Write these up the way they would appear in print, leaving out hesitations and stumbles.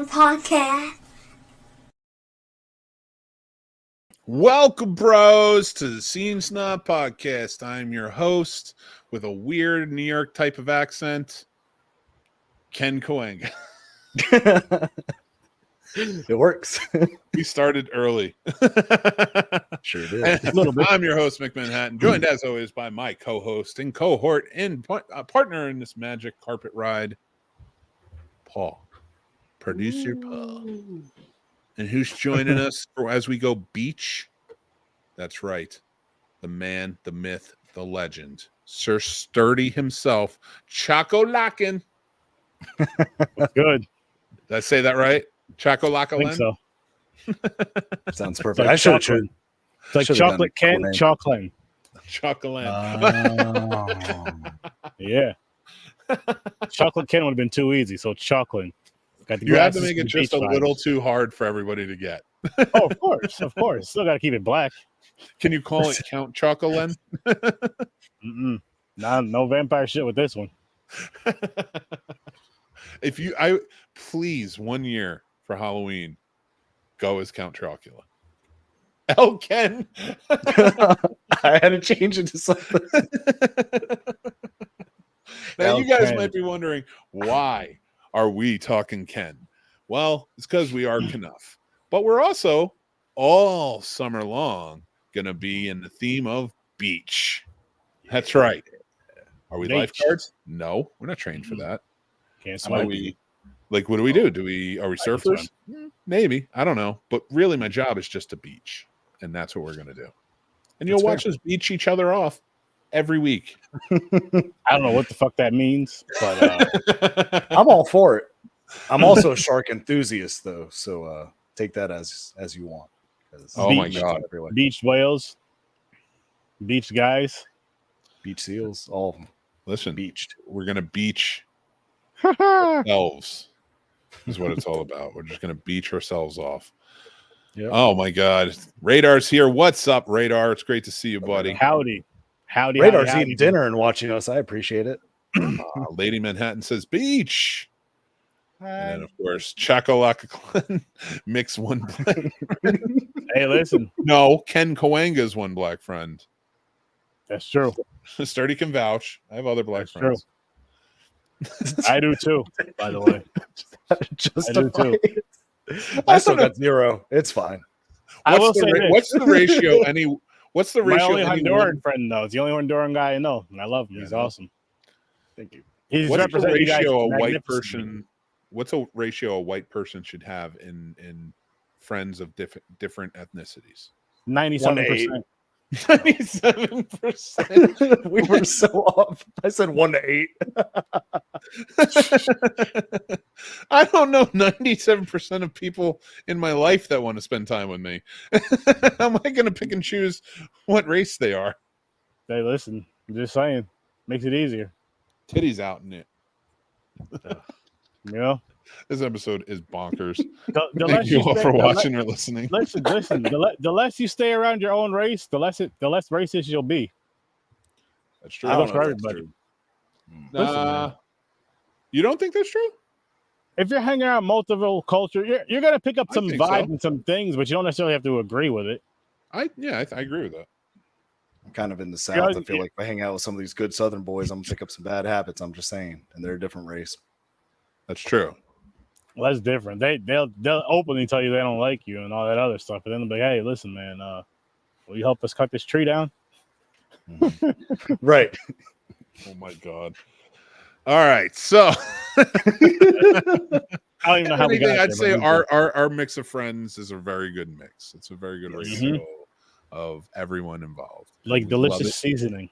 podcast. Welcome, bros, to the Scene Snobs podcast. I'm your host with a weird New York type of accent, Ken Coanga. It works. We started early. Sure did. A little bit. I'm your host, Mick Manhattan, joined as always by my co-host and cohort and partner in this magic carpet ride, Paul. Producer Paul. And who's joining us as we go beach? That's right. The man, the myth, the legend, Sir Sturdy himself, Choco Lockin. Good. Did I say that right? Choco Lockin? I think so. Sounds perfect. Like I should have chosen. It's like chocolate Ken, chocolate. Chocolate. Yeah. Chocolate Ken would have been too easy, so chocolate. Got the You have to glasses make it and just beach a vibes. little too hard for everybody to get. Oh, of course, of course. Still got to keep it black. Can you call it Count Chocolate? Nah, no vampire shit with this one. Please, 1 year for Halloween, go as Count Chocula. Oh, Ken. I had to change it to something. Now, you guys Ken. might be wondering, why are we talking Ken? Well, it's because we are Knuff. But we're also, all summer long, going to be in the theme of beach. That's right. Are we Beach. lifeguards? No, we're not trained for that. Can't Are swim. we? Like, what do we do? Are we can surfers? Maybe. I don't know. But really, my job is just to beach. And that's what we're going to do. And you'll watch us beach each other off every week. I don't know what the fuck that means, but I'm all for it. I'm also a shark enthusiast, though, so take that as you want. Oh my Beach. God. beach whales, beach guys. Beach seals, all of them Listen, beached. we're going to beach ourselves is what it's all about. We're just going to beach ourselves off. Yep. Oh my God. Radar's here. What's up, Radar? It's great to see you, buddy. Howdy. Radar's howdy. eating dinner and watching us. I apprate it. Lady Manhattan says beach. And then, of course, Chakalaka mix one black. Hey, listen, No, Ken Coanga's one black friend. that's true. Sturdy can vouch. I have other black That's friends. I do too, by the way. Just I do too. I still got 0. It's fine. I will say this. What's the ratio? What's the My ratio? only anyone- Honduran friend, though. It's the only Honduran guy I know, and I love him. Yeah, He's no. awesome. Thank you. He's What's the representing you guys ratio a white magnificently. person? What's a ratio a white person should have in friends of different ethnicities? 97%. 97%. We were so off. I said 1 to 8. I don't know 97% of people in my life that want to spend time with me. How am I going to pick and choose what race they are? Hey, listen, I'm just saying. Makes it easier. Titties out in it. You know? This episode is bonkers. The Thank less you all stay- for the watching or listening. Listen. The less you stay around your own race, the less racist you'll be. That's true. I I don't don't for know if that's everybody. true. Listen, man. You don't think that's true? If you're hanging around multiple culture, you're gonna pick up I some think vibe so. and some things, but you don't necessarily have to agree with it. I agree with that. I'm kind of in the South. Yeah, I feel like if I hang out with some of these good Southern boys, I'm gonna pick up some bad habits. I'm just saying, and they're a different race. That's true. Well, that's different. They'll openly tell you they don't like you and all that other stuff, but then they'll be, hey, listen, man, will you help us cut this tree down? Right. Oh my God. All right. So I don't even know how we got I'd there, say but our mix of friends is a very good mix. It's a very good Yes. ratio of everyone involved. like We love delicious it. seasoning.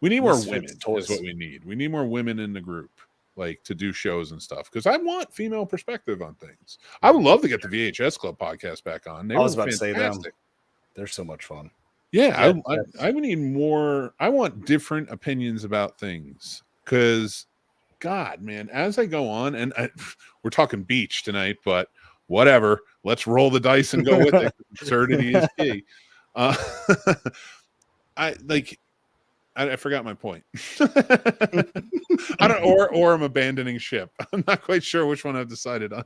We need more Misfits women toys. is what we need. We need more women in the group, like to do shows and stuff. Because I want female perspective on things. I would love to get the VHS Club podcast back on. They I was were about to say them. fantastic. They're so much fun. Yeah, Yeah, I would need more. I want different opinions about things because, God, man, as I go on, and we're talking beach tonight, but whatever. Let's roll the dice and go with it. Absurdity is key. I forgot my point. I don't, or I'm abandoning ship. I'm not quite sure which one I've decided on.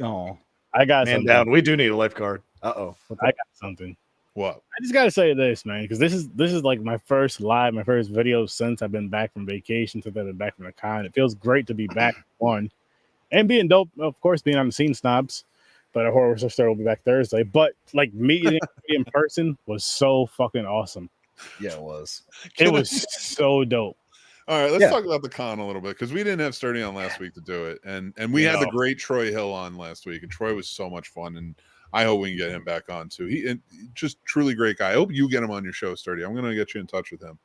Oh, I got man something. down. We do need a lifeguard. Uh-oh. I got something. What? I just gotta say this, man, because this is like my first video since I've been back from vacation, since I've been back from the con. It feels great to be back, one, and being dope, of course, being on the Scene Snobs. But a horror story will be back Thursday. But like meeting in person was so fucking awesome. Yeah, it was. It was so dope. All right, let's talk about the con a little bit because we didn't have Sturdy on last week to do it, and we had the great Troy Hill on last week, and Troy was so much fun, and I hope we can get him back on too. He just truly great guy. I hope you get him on your show, Sturdy. I'm going to get you in touch with him.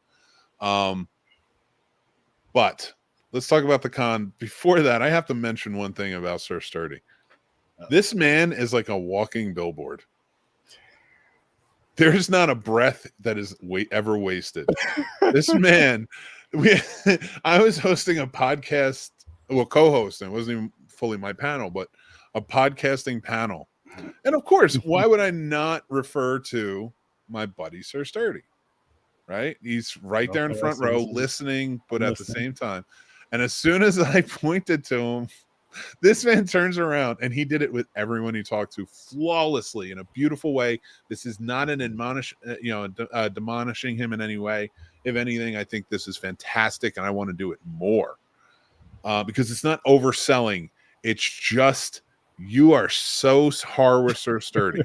But let's talk about the con. Before that, I have to mention one thing about Sir Sturdy. This man is like a walking billboard. There's not a breath that is ever wasted. This man. I was hosting a podcast, co-hosting. It wasn't even fully my panel, but a podcasting panel. And of course, why would I not refer to my buddy Sir Sturdy? Right? He's right there in the front row listening, but at the same time. And as soon as I pointed to him, this man turns around, and he did it with everyone he talked to flawlessly in a beautiful way. This is not an demolishing him in any way. If anything, I think this is fantastic, and I want to do it more because it's not overselling. It's just you are so hard with Sir Sturdy,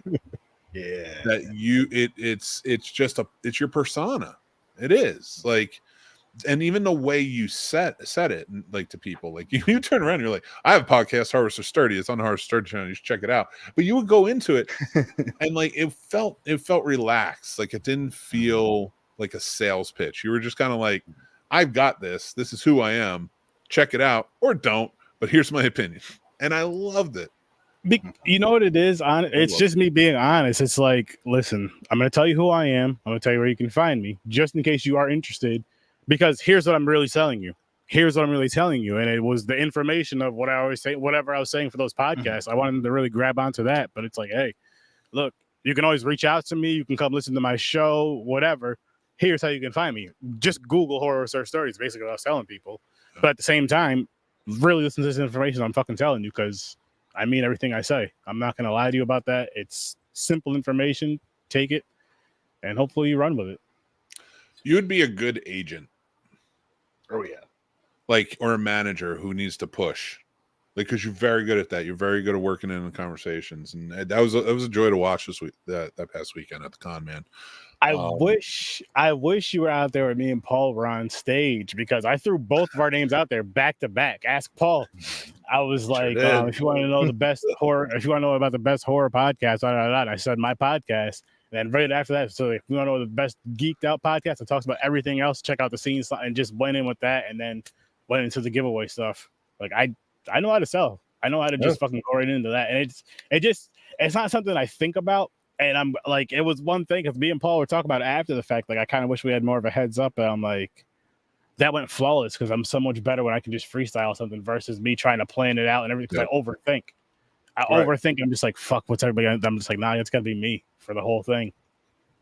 that it's your persona. It is like. And even the way you said it, like to people, like you turn around and you're like, I have a podcast, Harvester Sturdy. It's on the Harvester Sturdy channel. You should check it out. But you would go into it and like it felt relaxed. Like it didn't feel like a sales pitch. You were just kind of like, I've got this. This is who I am. Check it out or don't. But here's my opinion. And I loved it. You know what it is? It's just me being honest. It's like, listen, I'm going to tell you who I am. I'm going to tell you where you can find me, just in case you are interested. Because here's what I'm really telling you. Here's what I'm really telling you. And it was the information of what I always say, whatever I was saying for those podcasts. I wanted them to really grab onto that. But it's like, hey, look, you can always reach out to me. You can come listen to my show, whatever. Here's how you can find me. Just Google Horror Search Stories, basically what I was telling people. But at the same time, really listen to this information I'm fucking telling you, because I mean everything I say. I'm not going to lie to you about that. It's simple information. Take it, and hopefully you run with it. You would be a good agent. Oh yeah, like, or a manager who needs to push, like, because you're very good at that. You're very good at working in the conversations, and that was a joy to watch this week, that past weekend at the con, man. I wish you were out there with me and Paul were on stage, because I threw both of our names out there back to back. Ask Paul. I was like, if you want to know the best horror, if you want to know about the best horror podcast, I said my podcast. And then right after that, so if you want to know the best geeked out podcast that talks about everything else, check out the Scene, and just went in with that, and then went into the giveaway stuff. Like I know how to sell. I know how to just fucking go right into that. And it's not something I think about. And I'm like, it was one thing, because me and Paul were talking about it after the fact. Like, I kind of wish we had more of a heads up. And I'm like, that went flawless, because I'm so much better when I can just freestyle something versus me trying to plan it out and everything. Because I overthink. Overthink. I'm just like, fuck, what's everybody? I'm just like, nah, it's gotta be me for the whole thing.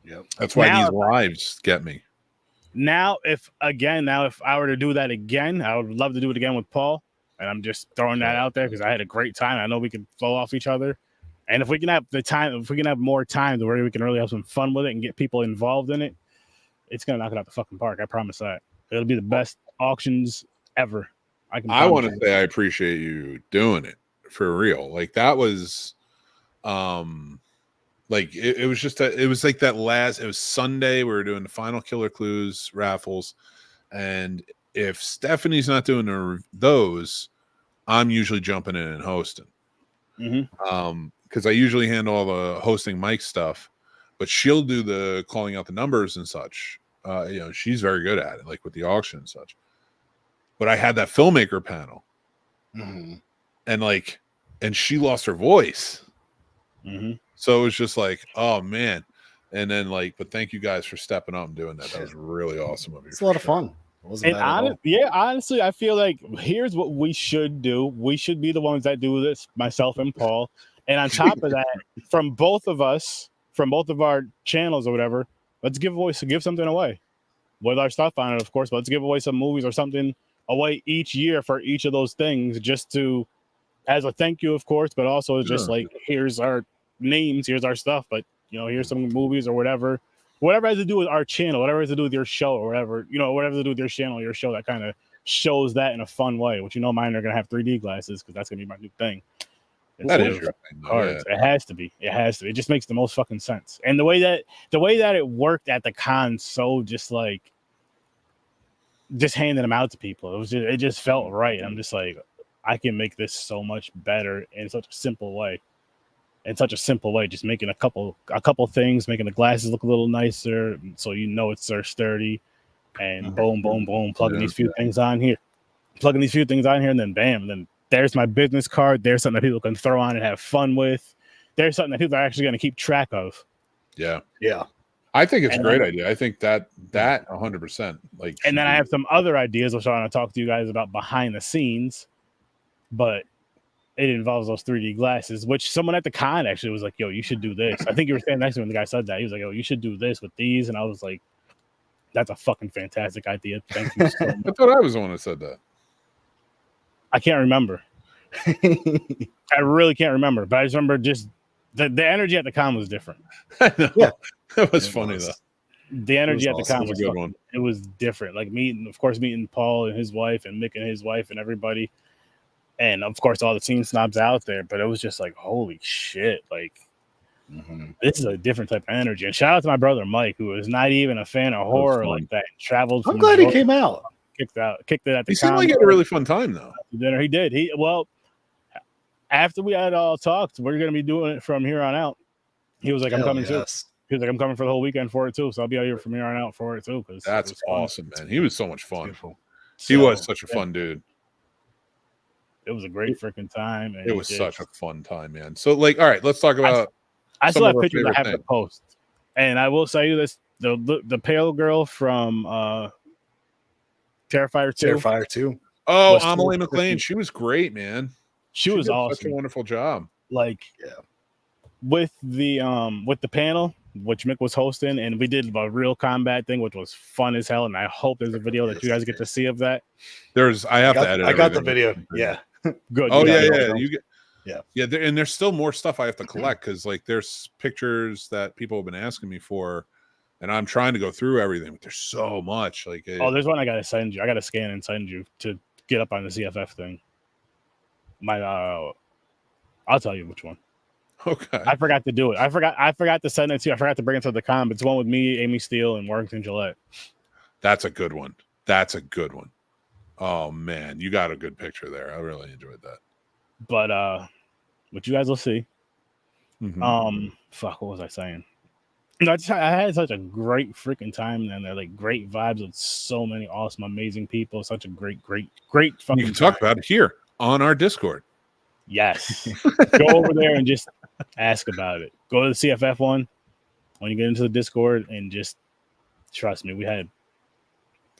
Yep. That's why these lives get me. Now, if I were to do that again, I would love to do it again with Paul. And I'm just throwing that out there because I had a great time. I know we can flow off each other. And if we can have more time to where we can really have some fun with it and get people involved in it, it's gonna knock it out the fucking park. I promise that. It'll be the best auctions ever. I want to say I appreciate you doing it for real. Like, that was like it was just it was like that it was Sunday. We were doing the final Killer Clues raffles, and if Stephanie's not doing those, I'm usually jumping in and hosting. Because I usually handle all the hosting Mike stuff, but she'll do the calling out the numbers and such. She's very good at it, like with the auction and such. But I had that filmmaker panel, and she lost her voice. So it was just like, oh man. And then but thank you guys for stepping up and doing that. That was really awesome of you. It's a lot of fun. Honestly, I feel like here's what we should do. We should be the ones that do this, myself and Paul. And on top of that, from both of us, from both of our channels or whatever, let's give something away with our stuff on it, of course. But let's give away some movies or something away each year for each of those things, just to as a thank you, of course, but also just like, here's our names, here's our stuff, but here's some movies or whatever has to do with our channel, whatever has to do with your show or whatever, whatever has to do with your channel, your show, that kind of shows that in a fun way, which mine are gonna have 3D glasses because that's gonna be my new thing. That is your thing, cards. Yeah. It has to be. It just makes the most fucking sense. And the way that it worked at the con, so just handing them out to people, it just felt right. I'm just like, I can make this so much better in such a simple way. Just making a couple things, making the glasses look a little nicer, so it's sturdy, and boom, boom, boom, plugging these few things on here, and then bam, then there's my business card. There's something that people can throw on and have fun with. There's something that people are actually going to keep track of. Yeah. I think it's a great idea. I think that 100%. And then I have some other ideas which I want to talk to you guys about behind the scenes, but it involves those 3D glasses, which someone at the con actually was like, yo, you should do this. I think you were standing next to me when the guy said that. He was like, yo, you should do this with these. And I was like, that's a fucking fantastic idea. Thank you so much. I thought I was the one that said that. I can't remember. I really can't remember, but I just remember just the energy at the con was different. I know. Yeah. That was funny though. The energy at the con was a good one. It was different. Like meeting Paul and his wife and Mick and his wife and everybody. And of course all the Scene Snobs out there, but it was just like, holy shit, like this is a different type of energy. And shout out to my brother Mike, who is not even a fan of horror like that. Traveled. I'm glad he came out. Kicked it at the con. He seemed like he had a really fun time though. Dinner he did. After we had all talked, we're gonna be doing it from here on out. He was like, I'm coming too. He was like, I'm coming for the whole weekend for it too. So I'll be out here from here on out for it too. Because that's awesome, man. He was so much fun. He was such a fun dude. It was a great freaking time. And it was such a fun time, man. So all right, let's talk about. I still have pictures I have to post, and I will say this: the pale girl from Terrifier 2. Oh, Amelie McLean. She was great, man. She was awesome. Such a wonderful job. With the panel, which Mick was hosting, and we did a real combat thing, which was fun as hell. And I hope there's a video that you guys get to see of that. I got the video. Yeah. Good. Oh yeah. And there's still more stuff I have to collect because there's pictures that people have been asking me for, and I'm trying to go through everything. But there's so much. There's one I gotta send you. I gotta scan and send you to get up on the CFF thing. I'll tell you which one. Okay. I forgot to do it. I forgot to send it to you. I forgot to bring it to the con. But it's one with me, Amy Steele, and Warrington Gillette. That's a good one. Oh man, you got a good picture there. I really enjoyed that. But what you guys will see. What was I saying? I had such a great freaking time, and they're great vibes with so many awesome, amazing people. Such a great fucking. You can talk about it here on our Discord. Yes, go over there and just ask about it. Go to the CFF one when you get into the Discord, and just trust me, we had.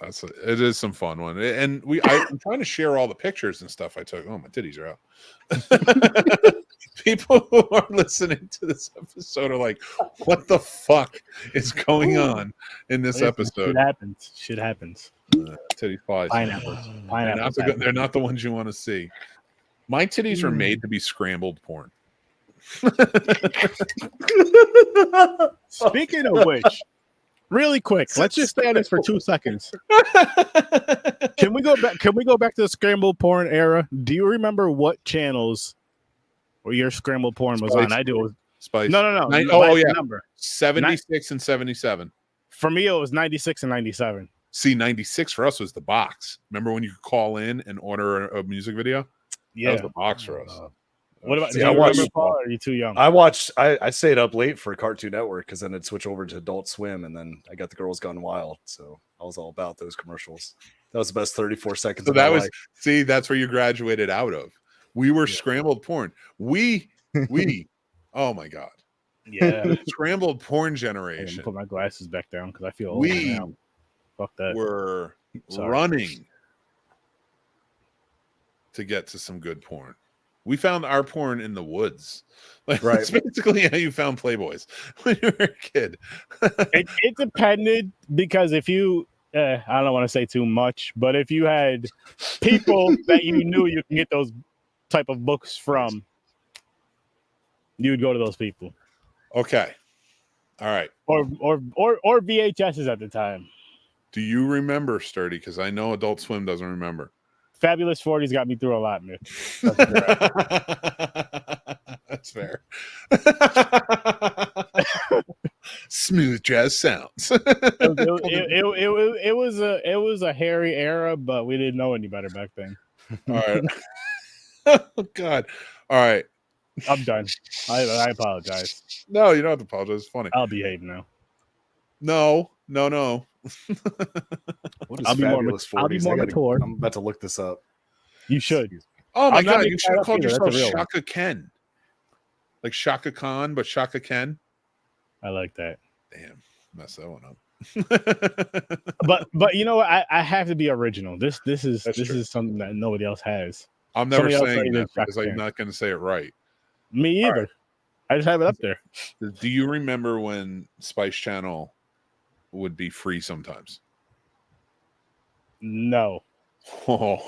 It is some fun one, and I'm trying to share all the pictures and stuff I took. Oh, my titties are out. People who are listening to this episode are like, "What the fuck is going on in this episode?" Shit happens. Titty flies. Pineapples. They're not the ones you want to see. My titties are made to be scrambled porn. Speaking of which. Really quick, let's just stay on this for 2 seconds. Can we go back to the scrambled porn era? Do you remember what channels where your scrambled porn was on? I do. Spice. No. Number 76 and 77. For me, it was 96 and 97. See, 96 for us was the box. Remember when you could call in and order a music video? Yeah, that was the box for us. What about? I watched. Paul, or are you too young? I stayed up late for Cartoon Network because then it'd switch over to Adult Swim, and then I got the Girls Gone Wild. So I was all about those commercials. That was the best 34 seconds. So that was life. That's where you graduated out of. We were scrambled porn. We. Oh my god. Yeah, scrambled porn generation. Put my glasses back down because I feel old now. Fuck that. We're running to get to some good porn. We found our porn in the woods. That's basically how you found Playboys when you were a kid. it depended because if you, I don't want to say too much, but if you had people that you knew you can get those type of books from, you would go to those people. Okay. All right. Or VHSs at the time. Do you remember, Sturdy? Because I know Adult Swim doesn't remember. Fabulous 40s got me through a lot, man. That's fair. Smooth jazz sounds. It was a hairy era, but we didn't know any better back then. All right. Oh God. All right. I'm done. I apologize. No, you don't have to apologize. It's funny. I'll behave now. No. What is I'll be Fabulous 40s? I'll be more mature. I'm about to look this up. You should. Oh my I'm not God. You making should that have up called either. That's a yourself real one. Shaka Ken. Like Shaka Khan, but Shaka Ken. I like that. Damn. Messed that one up. But you know what? I have to be original. This is true. is something that nobody else has. I'm never Somebody else saying already that did Shaka because I'm Khan. not going to say it right. Me either. I just have it up there. Do you remember when Spice Channel would be free sometimes? No. Oh,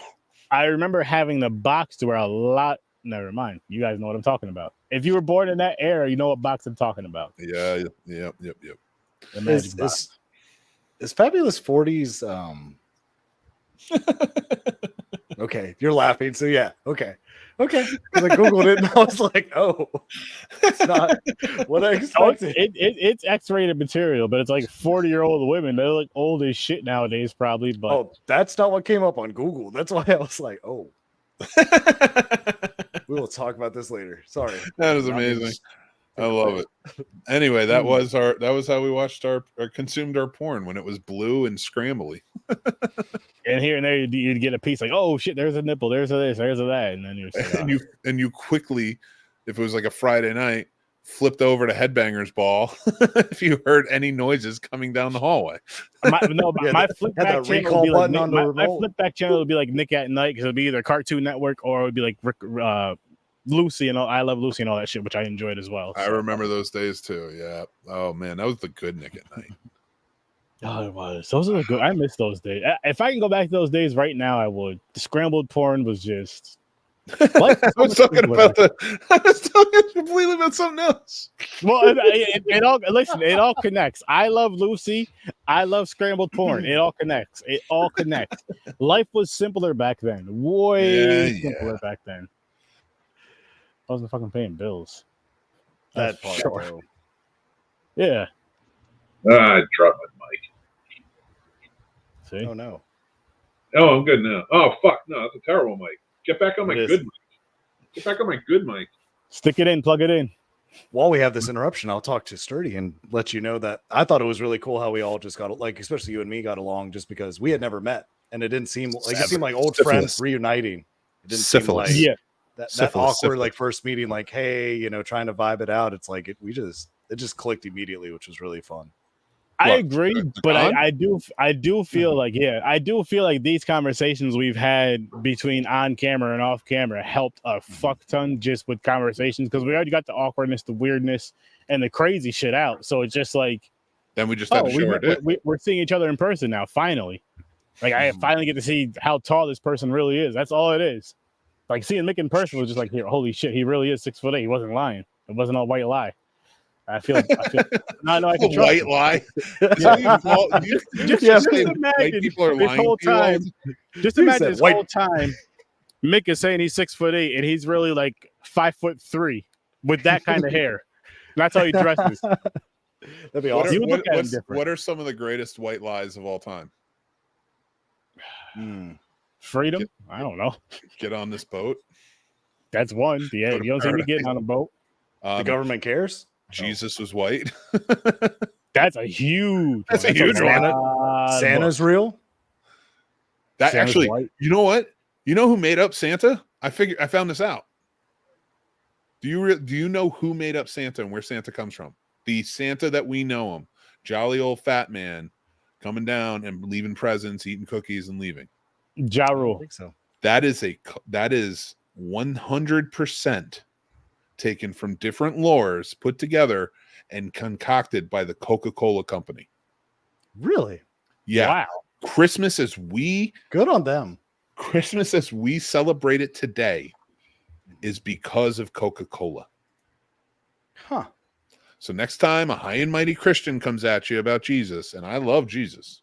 I remember having the box to where a lot. Never mind. You guys know what I'm talking about. If you were born in that era, you know what box I'm talking about. yeah. Yep. The magic box. Is Fabulous 40s okay, you're laughing, so yeah, okay. Because I googled it and I was like, oh, it's not what I expected. It's X-rated material, but it's like 40-year-old women. They look old as shit nowadays, probably. But Oh, that's not what came up on Google. That's why I was like, oh. We will talk about this later. Sorry. That is amazing. I love it. Anyway, that was how we watched or consumed our porn, when it was blue and scrambly. and here and there you'd get a piece like, oh shit, there's a nipple, there's a this, there's a that, and then you're and you quickly, if it was like a Friday night, flipped over to Headbangers Ball if you heard any noises coming down the hallway. My flip back channel would be like my flip back channel would be like Nick at Night, because it'd be either Cartoon Network or it would be like Lucy and all. I Love Lucy and all that shit, which I enjoyed as well. I remember those days too. Yeah. Oh man, that was the good Nick at Night. Oh, it was. Those are the good. I miss those days. If I can go back to those days right now, I would. The scrambled porn was just. I was talking completely about something else. Well, it all listen. It all connects. I Love Lucy. I love scrambled porn. It all connects. It all connects. Life was simpler back then. Way simpler back then. I wasn't fucking paying bills. That part, sure. Yeah. I dropped my mic. See? Oh no. Oh, I'm good now. Oh fuck, no, that's a terrible mic. Get back on my good mic. Get back on my good mic. Stick it in, plug it in. While we have this interruption, I'll talk to Sturdy and let you know that I thought it was really cool how we all just got, like, especially you and me, got along just because we had never met, and it didn't seem like it seemed like old friends reuniting. It didn't seem like that awkward like first meeting, like, hey, you know, trying to vibe it out. It's like it just clicked immediately, which was really fun. I agree, but I do feel like I do feel like these conversations we've had between on camera and off camera helped a fuck ton just with conversations, because we already got the awkwardness, the weirdness, and the crazy shit out. So it's just like, then we just had to show we're seeing each other in person now. Finally, like I finally get to see how tall this person really is. That's all it is. Like seeing Mick in person was just like, here, holy shit, he really is 6'8". He wasn't lying. It wasn't a white lie. I feel I can white lie. Just imagine people are lying whole time. Just imagine this whole time, Mick is saying he's 6'8" and he's really like 5'3" with that kind of hair. That's how he dresses. That'd be awesome. What are some of the greatest white lies of all time? Freedom? I don't know. Get on this boat. That's one. Yeah, you don't see me getting on a boat. The government cares. Jesus was white. That's a huge. That's a huge one. Santa's real. That Santa's actually, white. You know what? You know who made up Santa? I found this out. Do you know who made up Santa and where Santa comes from? The Santa that we know him, jolly old fat man, coming down and leaving presents, eating cookies, and leaving. Ja Rule. I think so. That is 100% taken from different lores, put together and concocted by the Coca-Cola company. Really? Yeah. Wow. Christmas as we good on them. Christmas as we celebrate it today is because of Coca-Cola. Huh. So next time a high and mighty Christian comes at you about Jesus, and I love Jesus.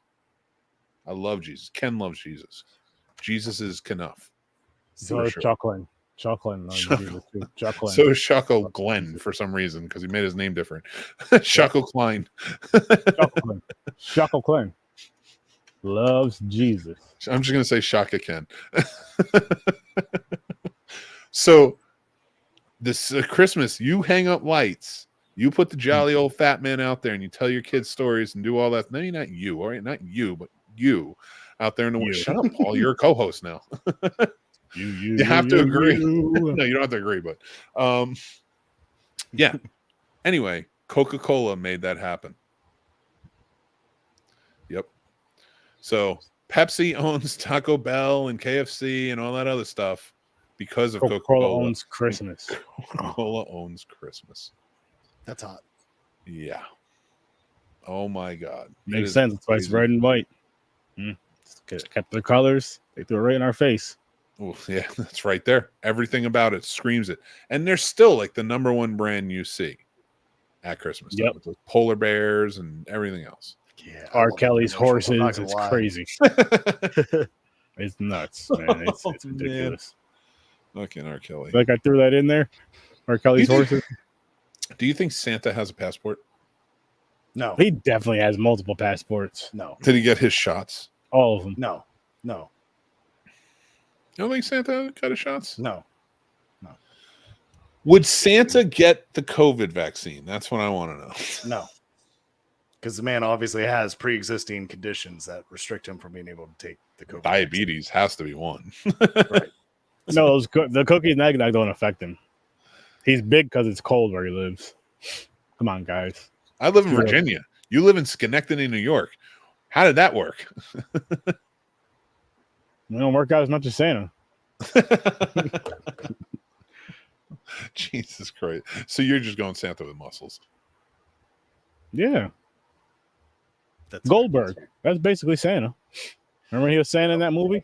I love Jesus. Ken loves Jesus. Jesus is enough. So For sure. Chuckling. Chuckle. Chuckling. So is Shuckle Glenn for some reason because he made his name different. Shuckle Klein. Chuckle Klein loves Jesus. I'm just going to say Shaka Ken. So this Christmas, you hang up lights. You put the jolly old fat man out there and you tell your kids stories and do all that. No, not you, all right? Not you, but you out there in the world. Shut up, Paul. You're a co-host now. You have to agree. No, you don't have to agree, but yeah. Anyway, Coca-Cola made that happen. Yep. So Pepsi owns Taco Bell and KFC and all that other stuff because of Coca-Cola. Owns Christmas. Coca-Cola owns Christmas. That's hot. Yeah. Oh my God. Makes sense. That's why it's red and white. Kept their colors. They threw it right in our face. Oh, yeah, that's right there. Everything about it screams it. And they're still like the number one brand you see at Christmas time with the polar bears and everything else. Yeah. R. Kelly's horses. It's crazy. It's nuts, man. It's ridiculous. Fucking R. Kelly. Like I threw that in there. R. Kelly's horses. Do you think Santa has a passport? No. He definitely has multiple passports. No. Did he get his shots? All of them. No. You don't think Santa got his shots? No. Would Santa get the COVID vaccine? That's what I want to know. No. Because the man obviously has pre-existing conditions that restrict him from being able to take the COVID Diabetes has to be one. Right. No, the cookies and eggnog don't affect him. He's big because it's cold where he lives. Come on, guys. I live in Virginia. You live in Schenectady, New York. How did that work? It don't work out as much as Santa. Jesus Christ. So you're just going Santa with muscles. Yeah. That's Goldberg. That's basically Santa. Remember when he was Santa in that movie?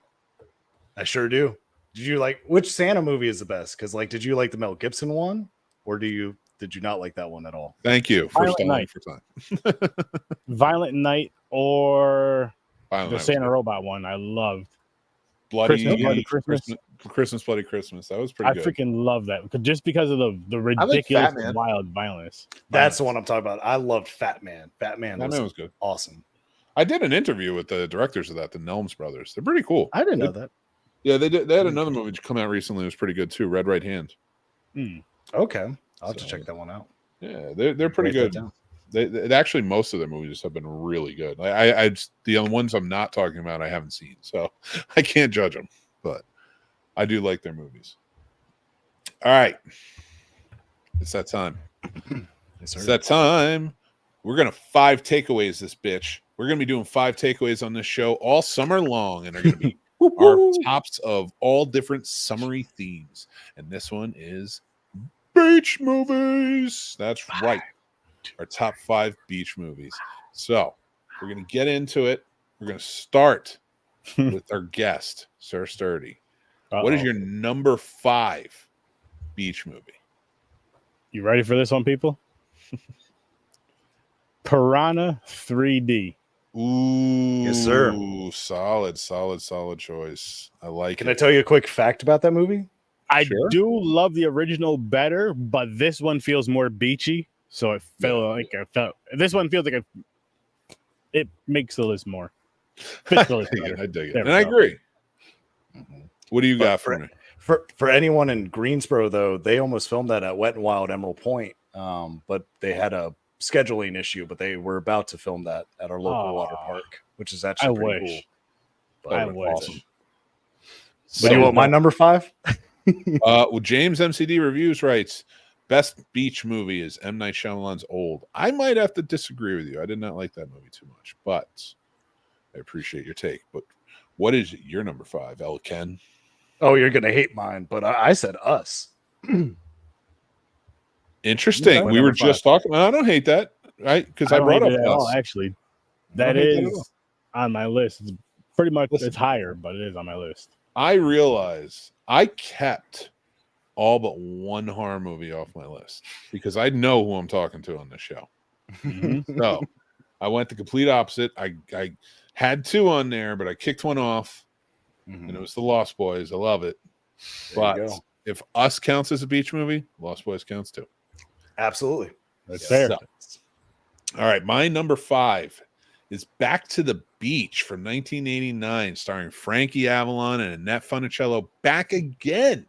I sure do. Did you like which Santa movie is the best? Because did you like the Mel Gibson one, or did you not like that one at all? Thank you for stalling for time. Violent Night or Violent the Night Santa Robot one. I loved. Bloody Christmas, Bloody Christmas. That was pretty good. I freaking love that just because of the ridiculous wild violence. That's the one I'm talking about. I loved Fat Man. Fat Man was good. Awesome. I did an interview with the directors of that, the Nelms brothers. They're pretty cool. I didn't know that. Yeah, they did. They had another movie come out recently. It was pretty good too. Red Right Hand. Okay, I'll have to check that one out. Yeah, they're pretty good. They actually most of their movies have been really good. The ones I'm not talking about I haven't seen, so I can't judge them. But I do like their movies. All right, it's that time. It's that time. We're gonna 5 takeaways this bitch. We're gonna be doing 5 takeaways on this show all summer long, and they're gonna be our tops of all different summery themes. And this one is beach movies. That's right. Our top 5 beach movies. So we're going to get into it. We're going to start with our guest, Sir Sturdy. What is your number 5 beach movie? You ready for this one, people? Piranha 3D. Ooh, yes, sir. Solid choice. I like it. Can I tell you a quick fact about that movie? I do love the original better, but this one feels more beachy. So it felt this one feels like it makes the list more. Fits the list better. I dig it. And I agree. What do you got for me? For anyone in Greensboro, though, they almost filmed that at Wet and Wild Emerald Point, but they had a scheduling issue, but they were about to film that at our local water park, which is actually pretty cool. But I wish. Awesome. So do you want my number 5? Well, James MCD Reviews writes, best beach movie is M. Night Shyamalan's Old. I might have to disagree with you. I did not like that movie too much, but I appreciate your take. But what is your number 5, El Ken? Oh, you're gonna hate mine, but I said Us. Interesting. We were just talking. I don't hate that, right? Because I brought up Us. Actually, that is on my list. It's pretty much it's higher, but it is on my list. I realize I kept all but one horror movie off my list because I know who I'm talking to on this show. So I went the complete opposite. I had 2 on there, but I kicked one off, and it was The Lost Boys. I love it. But if Us counts as a beach movie, Lost Boys counts too. Absolutely. That's fair. So, all right, my number 5 is Back to the Beach from 1989, starring Frankie Avalon and Annette Funicello back again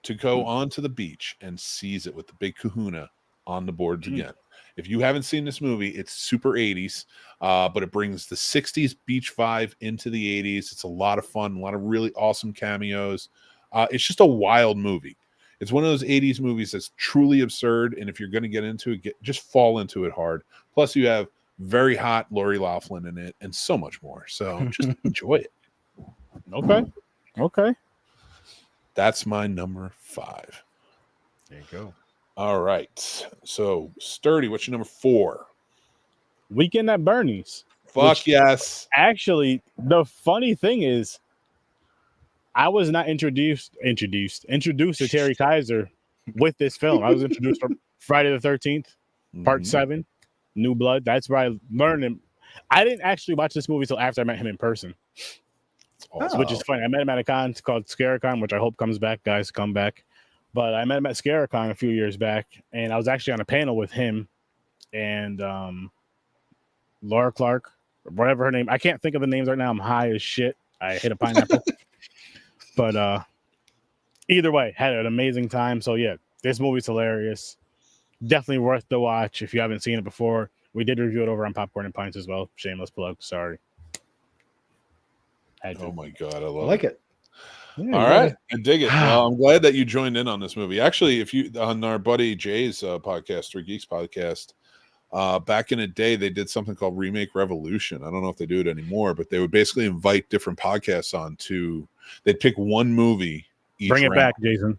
to go onto the beach and seize it with the big kahuna on the boards again. If you haven't seen this movie, it's super 80s, but it brings the 60s beach vibe into the 80s. It's a lot of fun, a lot of really awesome cameos. It's just a wild movie. It's one of those 80s movies that's truly absurd, and if you're going to get into it, just fall into it hard. Plus, you have very hot Lori Loughlin in it and so much more. So just enjoy it. Okay. That's my number 5. There you go. All right. So, Sturdy, what's your number 4? Weekend at Bernie's. Fuck yes. Actually, the funny thing is, I was not introduced to Terry Kaiser with this film. I was introduced from Friday the 13th, Part 7, New Blood. That's where I learned him. I didn't actually watch this movie until after I met him in person. Awesome. Which is funny. I met him at a con called ScareCon, which I hope comes back. Guys, come back. But I met him at ScareCon a few years back, and I was actually on a panel with him and Laura Clark, or whatever her name. I can't think of the names right now. I'm high as shit. I hit a pineapple. But either way, had an amazing time. So yeah, this movie's hilarious. Definitely worth the watch if you haven't seen it before. We did review it over on Popcorn and Pints as well. Shameless plug. Sorry. Oh my God, I like it. Yeah, all right, I dig it. Well, I'm glad that you joined in on this movie. Actually, if you on our buddy Jay's podcast, 3 Geeks podcast, back in the day, they did something called Remake Revolution. I don't know if they do it anymore, but they would basically invite different podcasts on to. They'd pick one movie. Bring it back, Jason.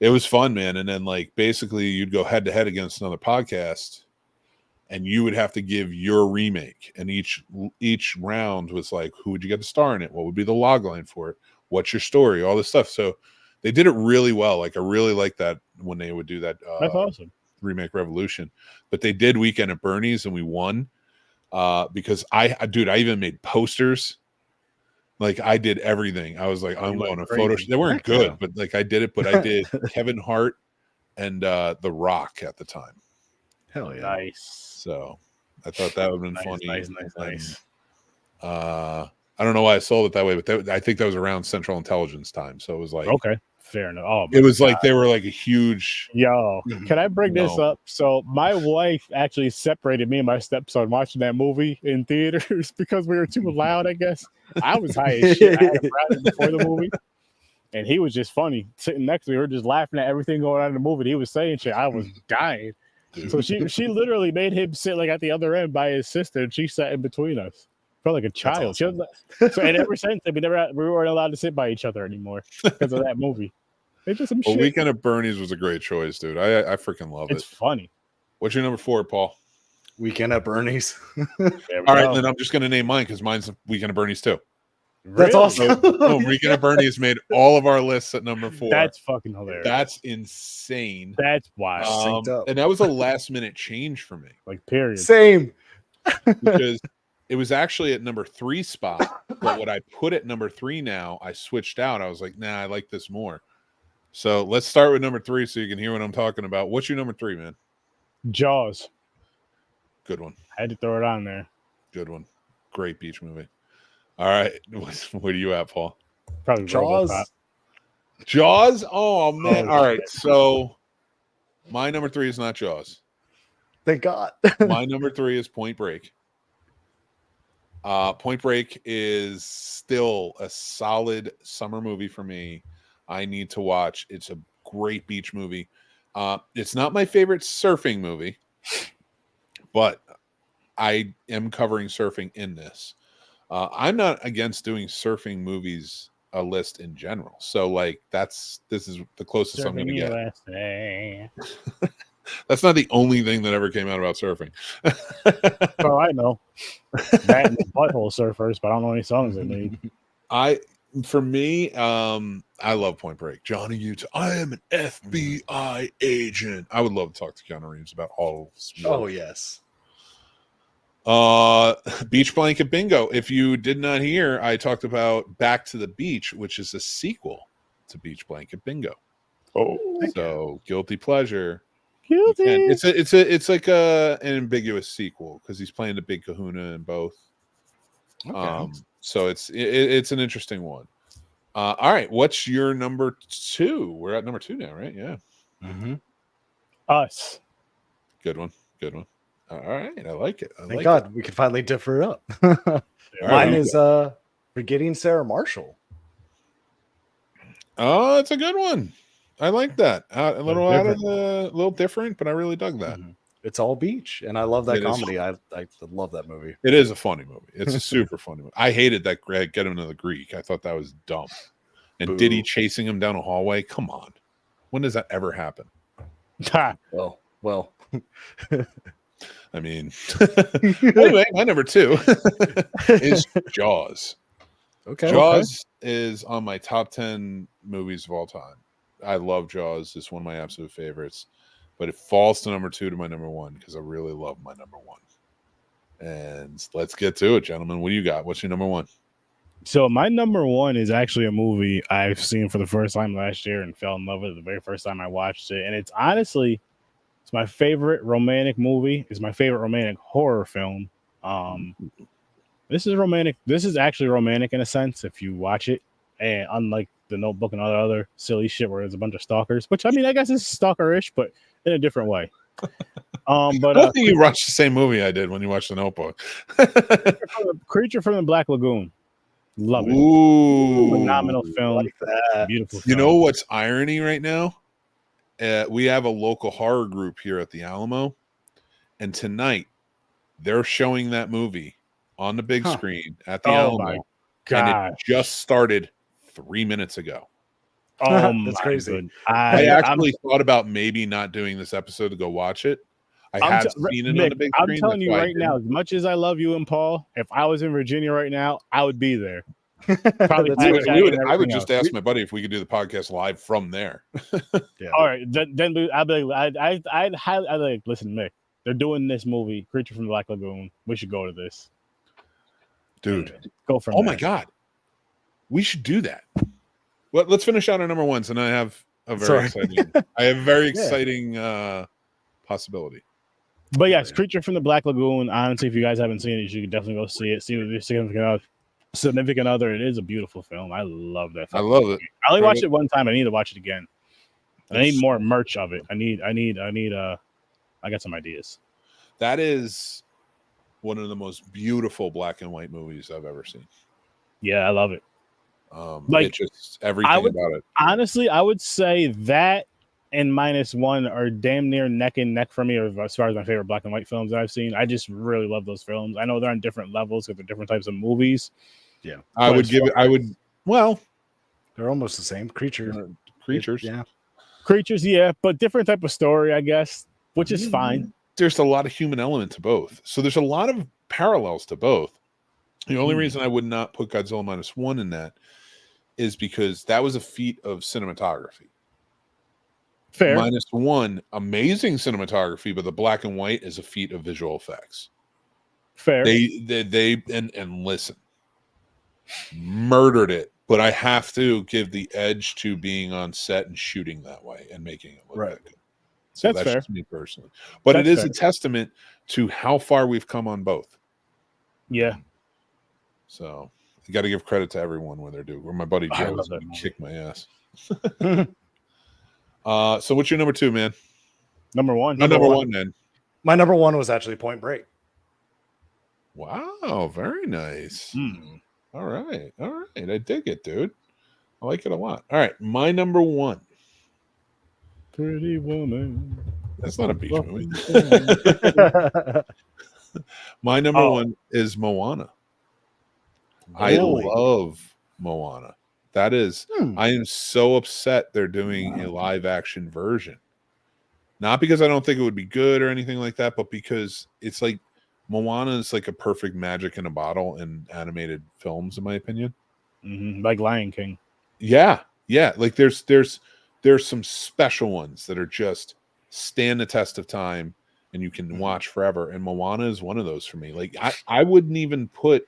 It was fun, man. And then, like, basically, you'd go head to head against another podcast, and you would have to give your remake. And each round was like, who would you get to star in it? What would be the log line for it? What's your story? All this stuff. So they did it really well. Like, I really like that when they would do that. That's awesome. Remake Revolution. But they did Weekend at Bernie's, and we won because I even made posters. Like, I did everything. I was like, I'm going to photo. They weren't good, but like I did it. But I did Kevin Hart and The Rock at the time. Hell yeah. Nice. So I thought that would have been funny. Nice. I don't know why I sold it that way, but I think that was around Central Intelligence time. So it was like, okay, fair enough. Oh, it was like they were like a huge. Yo, can I bring this up? So my wife actually separated me and my stepson watching that movie in theaters because we were too loud, I guess. I was high as shit. I had a brownie before the movie, and he was just funny. Sitting next to me, we were just laughing at everything going on in the movie. He was saying shit. I was dying. Dude. So she literally made him sit like at the other end by his sister, and she sat in between us. Felt like a child. Awesome. So, and ever since we weren't allowed to sit by each other anymore because of that movie. It's just some shit. Weekend at Bernie's was a great choice, dude. I freaking love it. It's funny. What's your number 4, Paul? Weekend at Bernie's. All right, then I'm just going to name mine because mine's Weekend at Bernie's too. That's awesome. So, Weekend at Bernie's made all of our lists at number 4. That's fucking hilarious. That's insane. That's wild. And that was a last minute change for me. Like, period. Same. Because it was actually at number 3 spot, but what I put at number 3 now, I switched out. I was like, nah, I like this more. So let's start with number 3 so you can hear what I'm talking about. What's your number 3, man? Jaws. Good one. I had to throw it on there. Good one. Great beach movie. All right. Where are you at, Paul? Probably Jaws. RoboCop. Jaws? Oh, man. All right. So my number 3 is not Jaws. Thank God. My number 3 is Point Break. Point Break is still a solid summer movie for me. I need to watch. It's a great beach movie. It's not my favorite surfing movie, but I am covering surfing in this. I'm not against doing surfing movies a list in general. So like this is the closest I'm going to get. That's not the only thing that ever came out about surfing. Oh, I know. That and butthole surfers, but I don't know any songs they made. For me, I love Point Break. Johnny Utah. I am an FBI agent. I would love to talk to Keanu Reeves about all of this. Oh yes. Beach Blanket Bingo. If you did not hear, I talked about Back to the Beach, which is a sequel to Beach Blanket Bingo. Oh, So guilty pleasure. guilty. It's like an ambiguous sequel because he's playing the big kahuna in both. Okay. So it's an interesting one. All right, what's your number 2? We're at number 2 now, right? Yeah. Mm-hmm. Us. Good one. All right, I like it. Thank God we could finally differ up. Mine is Forgetting Sarah Marshall. Oh, it's a good one. I like that. A little different, but I really dug that. Mm-hmm. It's all beach, and I love that It is. comedy. I love that movie. It is a funny movie. It's a super funny movie. I hated that Greg get him to the Greek. I thought that was dumb. And Boo. Diddy chasing him down a hallway. Come on, when does that ever happen? Well. I mean, anyway, my number 2 is Jaws. Okay. Jaws is on my top 10 movies of all time. I love Jaws. It's one of my absolute favorites. But it falls to number 2 to my number 1 because I really love my number 1. And let's get to it, gentlemen. What do you got? What's your number 1? So my number 1 is actually a movie I've seen for the first time last year and fell in love with it the very first time I watched it. And it's honestly, it's my favorite romantic movie. It's my favorite romantic horror film. This is romantic. This is actually romantic in a sense if you watch it. And unlike The Notebook and other silly shit where there's a bunch of stalkers, which I mean, I guess it's stalkerish, but in a different way. But I don't think you watched the same movie I did when you watched The Notebook. Creature from the Black Lagoon. Love it. Ooh, phenomenal film. Like that. Beautiful film. You know what's irony right now? We have a local horror group here at the Alamo, and tonight they're showing that movie on the big screen at the Alamo. And it just started 3 minutes ago. Oh, that's crazy. I actually thought about maybe not doing this episode to go watch it. I have seen it on the big screen. I'm telling you right now, as much as I love you and Paul, if I was in Virginia right now, I would be there. Probably I would just ask my buddy if we could do the podcast live from there. Yeah. All right, then I'd be like, I'd like, listen, Mick, they're doing this movie, Creature from the Black Lagoon. We should go to this, dude. Go from. Oh my God, we should do that. Well, let's finish out our number 1s, and I have a very exciting possibility. But yes, Creature from the Black Lagoon. Honestly, if you guys haven't seen it, you should definitely go see it. See with your significant other. It is a beautiful film. I love that film. I love it. I only watched it one time. I need to watch it again. I need more merch of it. I got some ideas. That is one of the most beautiful black and white movies I've ever seen. Yeah, I love it. Like, just everything about it. Honestly, I would say that and -1 are damn near neck and neck for me as far as my favorite black and white films that I've seen. I just really love those films. I know they're on different levels because they're different types of movies. Yeah, well, they're almost the same creatures. Creatures, yeah, but different type of story, I guess, which is fine. There's a lot of human element to both, so there's a lot of parallels to both. The only reason I would not put Godzilla -1 in that is because that was a feat of cinematography. Fair. -1, amazing cinematography, but the black and white is a feat of visual effects. Fair. They listen, murdered it, but I have to give the edge to being on set and shooting that way and making it look that good. So that's just me personally. But it is a testament to how far we've come on both. Yeah. So you got to give credit to everyone when they're due. Where my buddy Joe is going to kick my ass. So what's your number 2, man? Number 1. Number one, man. My number 1 was actually Point Break. Wow, very nice. All right. I dig it, dude. I like it a lot. All right, my number 1. Pretty Woman. That's not a beach movie. My number 1 is Moana. I love Moana. That is, I am so upset they're doing a live action version. Not because I don't think it would be good or anything like that, but because it's like Moana is like a perfect magic in a bottle in animated films, in my opinion. Like Lion King. Yeah. Like there's some special ones that are just stand the test of time and you can watch forever. And Moana is one of those for me. Like I wouldn't even put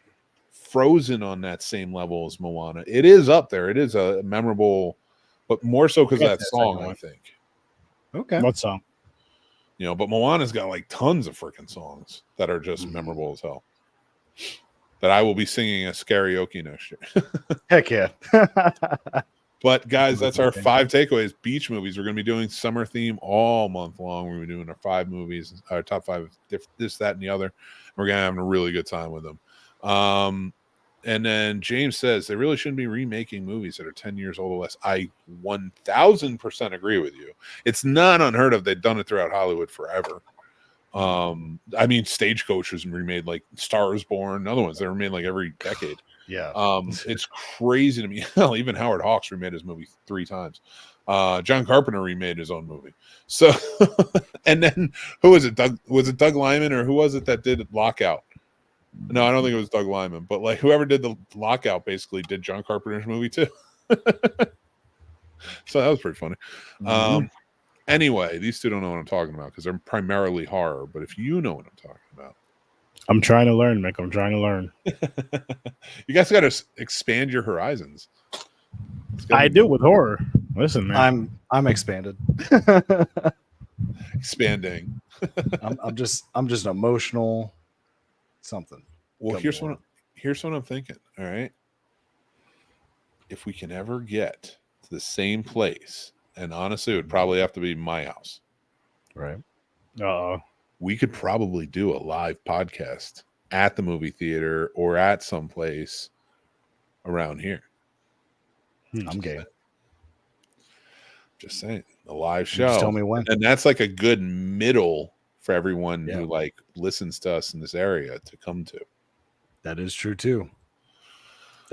Frozen on that same level as Moana. It is up there. It is a memorable, but more so because of that song, I think. Okay. What song? But Moana's got like tons of freaking songs that are just memorable as hell. That I will be singing as karaoke next year. Heck yeah. But guys, that's our 5 takeaways. Beach movies. We're going to be doing summer theme all month long. We're going to be doing our 5 movies, our top 5, this, that, and the other. We're going to have a really good time with them. And then James says they really shouldn't be remaking movies that are 10 years old or less. I 1000% agree with you. It's not unheard of. They've done it throughout Hollywood forever. I mean, Stagecoach was remade, like Star is Born, other ones that were made like every decade. Yeah. It's crazy to me. Hell, even Howard Hawks remade his movie 3 times. John Carpenter remade his own movie. So, and then who was it? Was it Doug Liman or who was it that did Lockout? No, I don't think it was Doug Liman, but like whoever did the Lockout basically did John Carpenter's movie too. So that was pretty funny. Anyway, these two don't know what I'm talking about because they're primarily horror. But if you know what I'm talking about, I'm trying to learn, Mick. I'm trying to learn. You guys got to expand your horizons. I do with horror. Listen, man. I'm expanded. Expanding. I'm just emotional. Something. Well, here's what I'm thinking. All right, if we can ever get to the same place, and honestly, it would probably have to be my house. Right. We could probably do a live podcast at the movie theater or at some place around here. I'm game. Just saying, a live show. Just tell me when. And that's like a good middle for everyone who like listens to us in this area to come to. That is true too.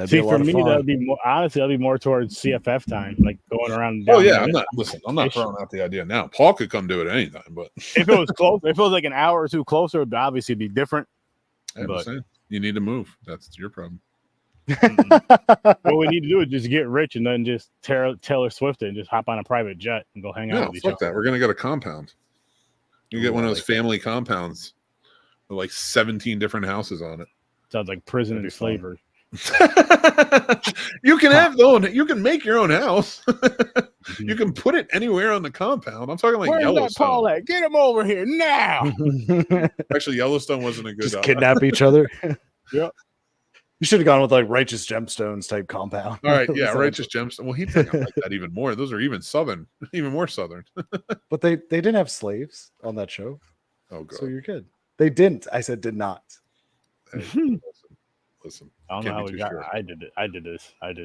See, for me, that'd be more, honestly, that'd be more towards CFF time, like going around. Oh yeah, I'm not throwing out the idea now. Paul could come do it anytime, but if it was close, if it was like an hour or two closer, it would obviously be different. But you need to move. That's your problem. What we need to do is just get rich and then just Taylor Swift it and just hop on a private jet and go hang out with each other. That. We're gonna get a compound. You get one of those family compounds with like 17 different houses on it. Sounds like prison and slavery. You can make your own house. You can put it anywhere on the compound. I'm talking like Where's Yellowstone. That Paul at? Get him over here now. Actually, Yellowstone wasn't a good. Just kidnap each other. Yep. You should have gone with like Righteous Gemstones type compound. All right, yeah, Righteous Gemstones. Well, he'd think I like that even more. Those are even more southern. But they didn't have slaves on that show. Oh, God. So you're good. They didn't. I said did not. Hey, listen. I don't know how we got. Sure. I did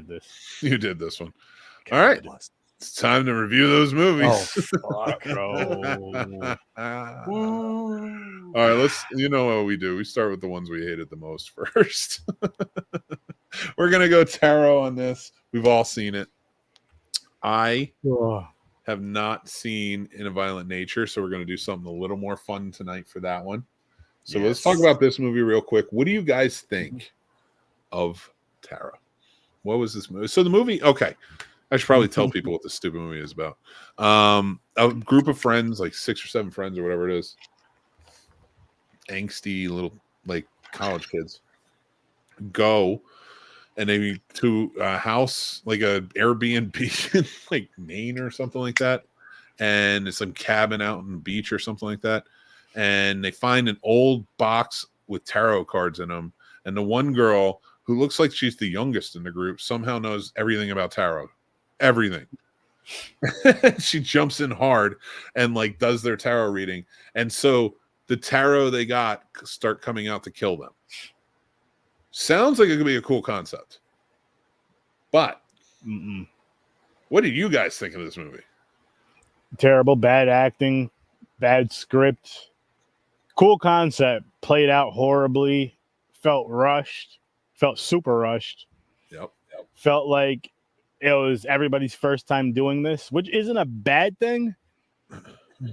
this. You did this one. All right. It's time to review those movies. Oh, fuck, bro. All right, let's. You know what we do? We start with the ones we hated the most first. We're gonna go tarot on this. We've all seen it. I have not seen In a Violent Nature, so we're gonna do something a little more fun tonight for that one. So let's talk about this movie real quick. What do you guys think of Tarot? What was this movie? So the movie, okay. I should probably tell people what this stupid movie is about. A group of friends, like 6 or 7 friends or whatever it is, angsty little like college kids, go and they to a house, like a Airbnb in like Maine or something like that, and it's some cabin out on the beach or something like that, and they find an old box with tarot cards in them, and the one girl who looks like she's the youngest in the group somehow knows everything about tarot. Everything. She jumps in hard and like does their tarot reading, and so the tarot they got start coming out to kill them. Sounds like it could be a cool concept, but what did you guys think of this movie? Terrible, bad acting, bad script, cool concept, played out horribly, felt rushed, felt super rushed. Yep. Felt like it was everybody's first time doing this, which isn't a bad thing,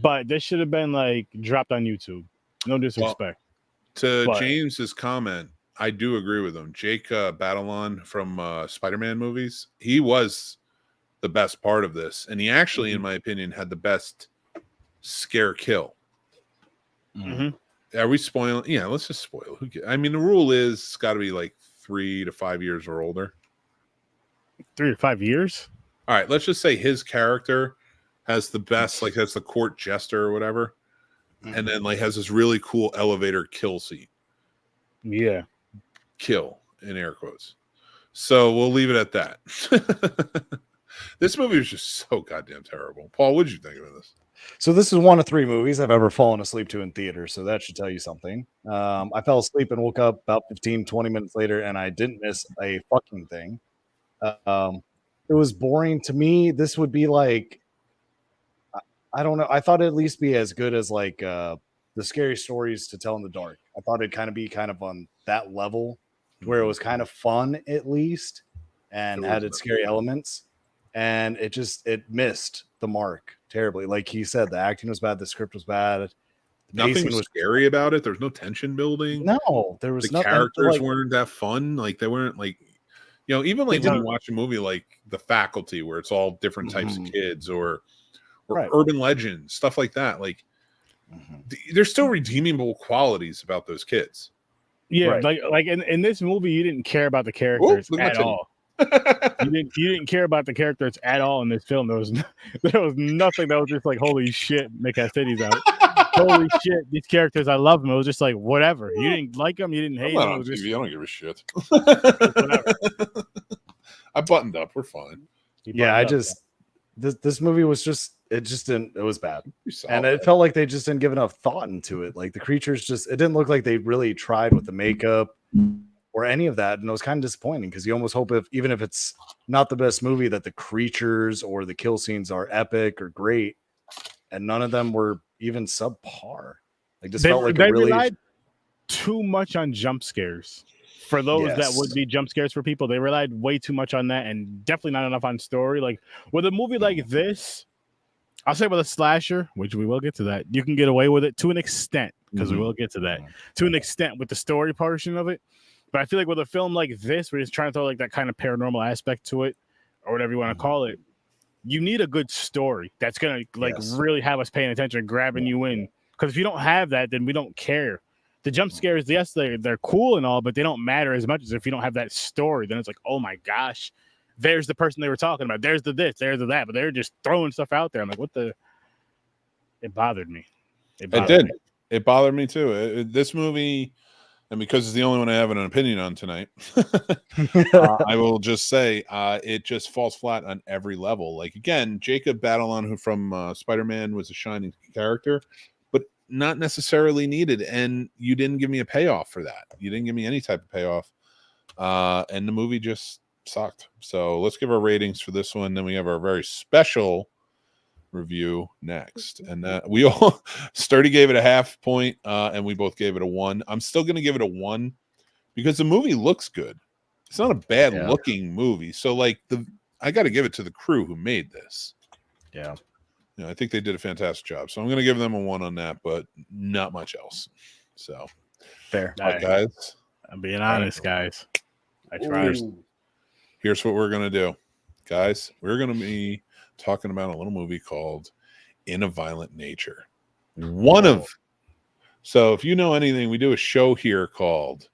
but this should have been like dropped on YouTube. No disrespect. James's comment, I do agree with him. Jake Batalon from Spider-Man movies, he was the best part of this. And he actually, in my opinion, had the best scare kill. Are we spoiling? Yeah, let's just spoil. I mean, the rule is it's got to be like 3 to 5 years or older. 3 to 5 years? All right, let's just say his character has the best, like that's the court jester or whatever. And then like has this really cool elevator kill scene. Yeah. Kill in air quotes. So we'll leave it at that. This movie was just so goddamn terrible. Paul, what did you think of this? So this is one of 3 movies I've ever fallen asleep to in theater. So that should tell you something. I fell asleep and woke up about 15, 20 minutes later, and I didn't miss a fucking thing. It was boring to me. This would be like, I don't know. I thought it'd at least be as good as like the scary stories to tell in the dark. I thought it'd kind of on that level where it was kind of fun at least and had its scary elements. And it missed the mark terribly. Like he said, the acting was bad, the script was bad. Nothing was scary about it. There was no tension building. No, there was the nothing. Characters weren't that fun. Like they weren't like, even like when you watch a movie like The Faculty, where it's all different types of kids, or urban legends, stuff like that. Like there's still redeemable qualities about those kids. Yeah, like in this movie, you didn't care about the characters at all. You didn't care about the characters at all in this film. There was nothing that was just like, holy shit, Mick has titties out. Holy shit, these characters, I love them. It was just like whatever. You didn't like them, you didn't hate them. On TV. I don't give a shit. I buttoned up. We're fine. Yeah, this movie was it was bad. And it felt like they just didn't give enough thought into it. Like the creatures it didn't look like they really tried with the makeup or any of that. And it was kind of disappointing because you almost hope even if it's not the best movie, that the creatures or the kill scenes are epic or great. And none of them were even subpar. Like just felt like they really relied too much on jump scares. For those that would be jump scares for people, they relied way too much on that and definitely not enough on story. Like with a movie like this, I'll say with a slasher, which we will get to that, you can get away with it to an extent because we will get to that to an extent with the story portion of it. But I feel like with a film like this, where it's trying to throw like that kind of paranormal aspect to it or whatever you want to call it, you need a good story that's going to really have us paying attention and grabbing you in. Because if you don't have that, then we don't care. The jump scares, yes, they're cool and all, but they don't matter as much as if you don't have that story. Then it's like, oh my gosh, there's the person they were talking about. There's the this, there's the that. But they're just throwing stuff out there. I'm like, what the? It bothered me. It did. It bothered me too. This movie, and because it's the only one I have an opinion on tonight, I will just say it just falls flat on every level. Like again, Jacob Batalon, who from Spider-Man was a shining character, but not necessarily needed. And you didn't give me a payoff for that. You didn't give me any type of payoff. And the movie just sucked. So let's give our ratings for this one. Then we have our very special review next. And we all Sturdy gave it a half point, and we both gave it a 1. I'm still going to give it a 1 because the movie looks good. It's not a bad looking movie. So like I got to give it to the crew who made this. Yeah. I think they did a fantastic job. So I'm going to give them a 1 on that, but not much else. So fair. All right, guys. I'm being honest, guys. I tried. Here's what we're going to do. Guys, we're going to be talking about a little movie called In a Violent Nature. So if you know anything, we do a show here called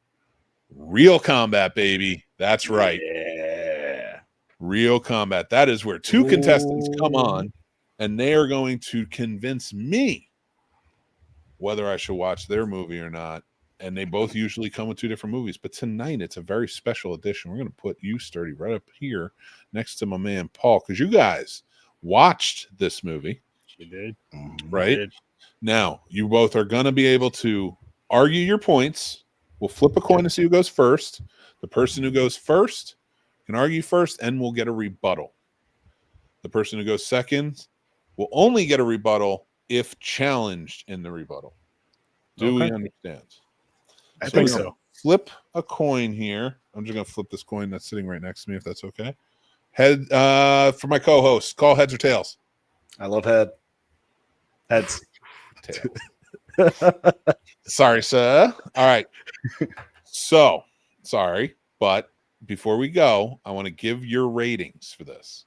Real Combat, baby. That's right. Yeah. Real Combat. That is where 2 contestants come on and they are going to convince me whether I should watch their movie or not. And they both usually come with 2 different movies. But tonight, it's a very special edition. We're going to put you, Sturdy, right up here next to my man, Paul, because you guys watched this movie. You did. Right? Did. Now, you both are going to be able to argue your points. We'll flip a coin to see who goes first. The person who goes first can argue first, and we'll get a rebuttal. The person who goes second will only get a rebuttal if challenged in the rebuttal. Do we understand? I think so. Flip a coin here. I'm just going to flip this coin that's sitting right next to me, if that's okay. Head for my co-host. Call heads or tails. I love head. Heads. Tails. Sorry, sir. All right. So Sorry, but before we go, I want to give your ratings for this.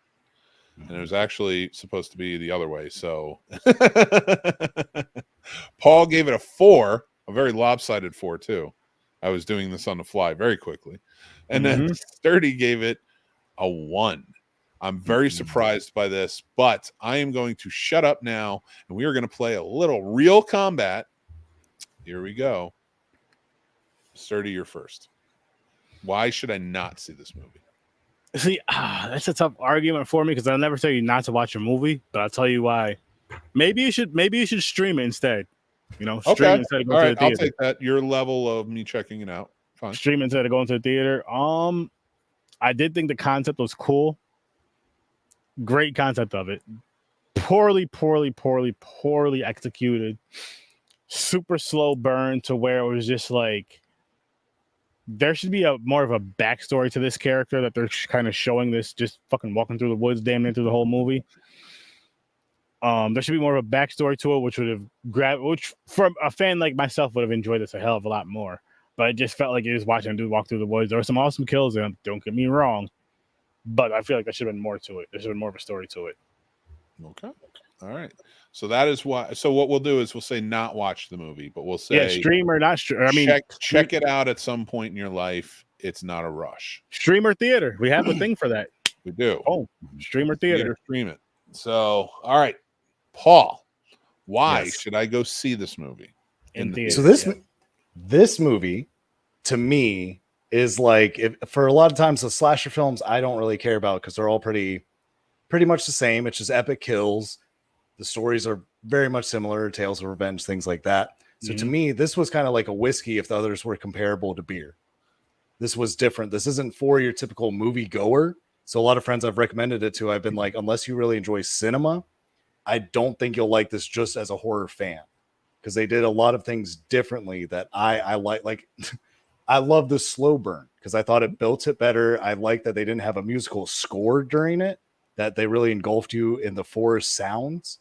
And it was actually supposed to be the other way. So Paul gave it a 4, a very lopsided 4 too. I was doing this on the fly very quickly. And then Sturdy gave it a 1. I'm very surprised by this, but I am going to shut up now and we are going to play a little real combat. Here we go. Sturdy, you're first. Why should I not see this movie? See, that's a tough argument for me because I'll never tell you not to watch a movie, but I'll tell you why. Maybe you should stream it instead. Stream it instead of going to the theater. I'll take that. Your level of me checking it out. Fine. Stream instead of going to the theater. I did think the concept was cool. Great concept of it. Poorly executed. Super slow burn to where it was just like there should be more of a backstory to this character that they're kind of showing this just fucking walking through the woods damn near through the whole movie. There should be more of a backstory to it, which from a fan like myself would have enjoyed this a hell of a lot more. But it just felt like you're just watching a dude walk through the woods. There were some awesome kills in it, don't get me wrong. But I feel like there should have been more to it. There should have been more of a story to it. Okay. All right. So that is why. So what we'll do is we'll say not watch the movie, but we'll say stream or not stream. I mean, check it out at some point in your life. It's not a rush. Stream or theater. We have a thing for that. We do. Oh, stream or theater. Stream it. So, all right, Paul, why should I go see this movie in theater? So this movie, to me, is like for a lot of times the slasher films I don't really care about because they're all pretty much the same. It's just epic kills. The stories are very much similar, tales of revenge, things like that. So to me, this was kind of like a whiskey if the others were comparable to beer. This was different. This isn't for your typical movie goer. So a lot of friends I've recommended it to, I've been like, unless you really enjoy cinema, I don't think you'll like this just as a horror fan. Because they did a lot of things differently that I like. Like, I love the slow burn because I thought it built it better. I like that they didn't have a musical score during it, that they really engulfed you in the forest sounds.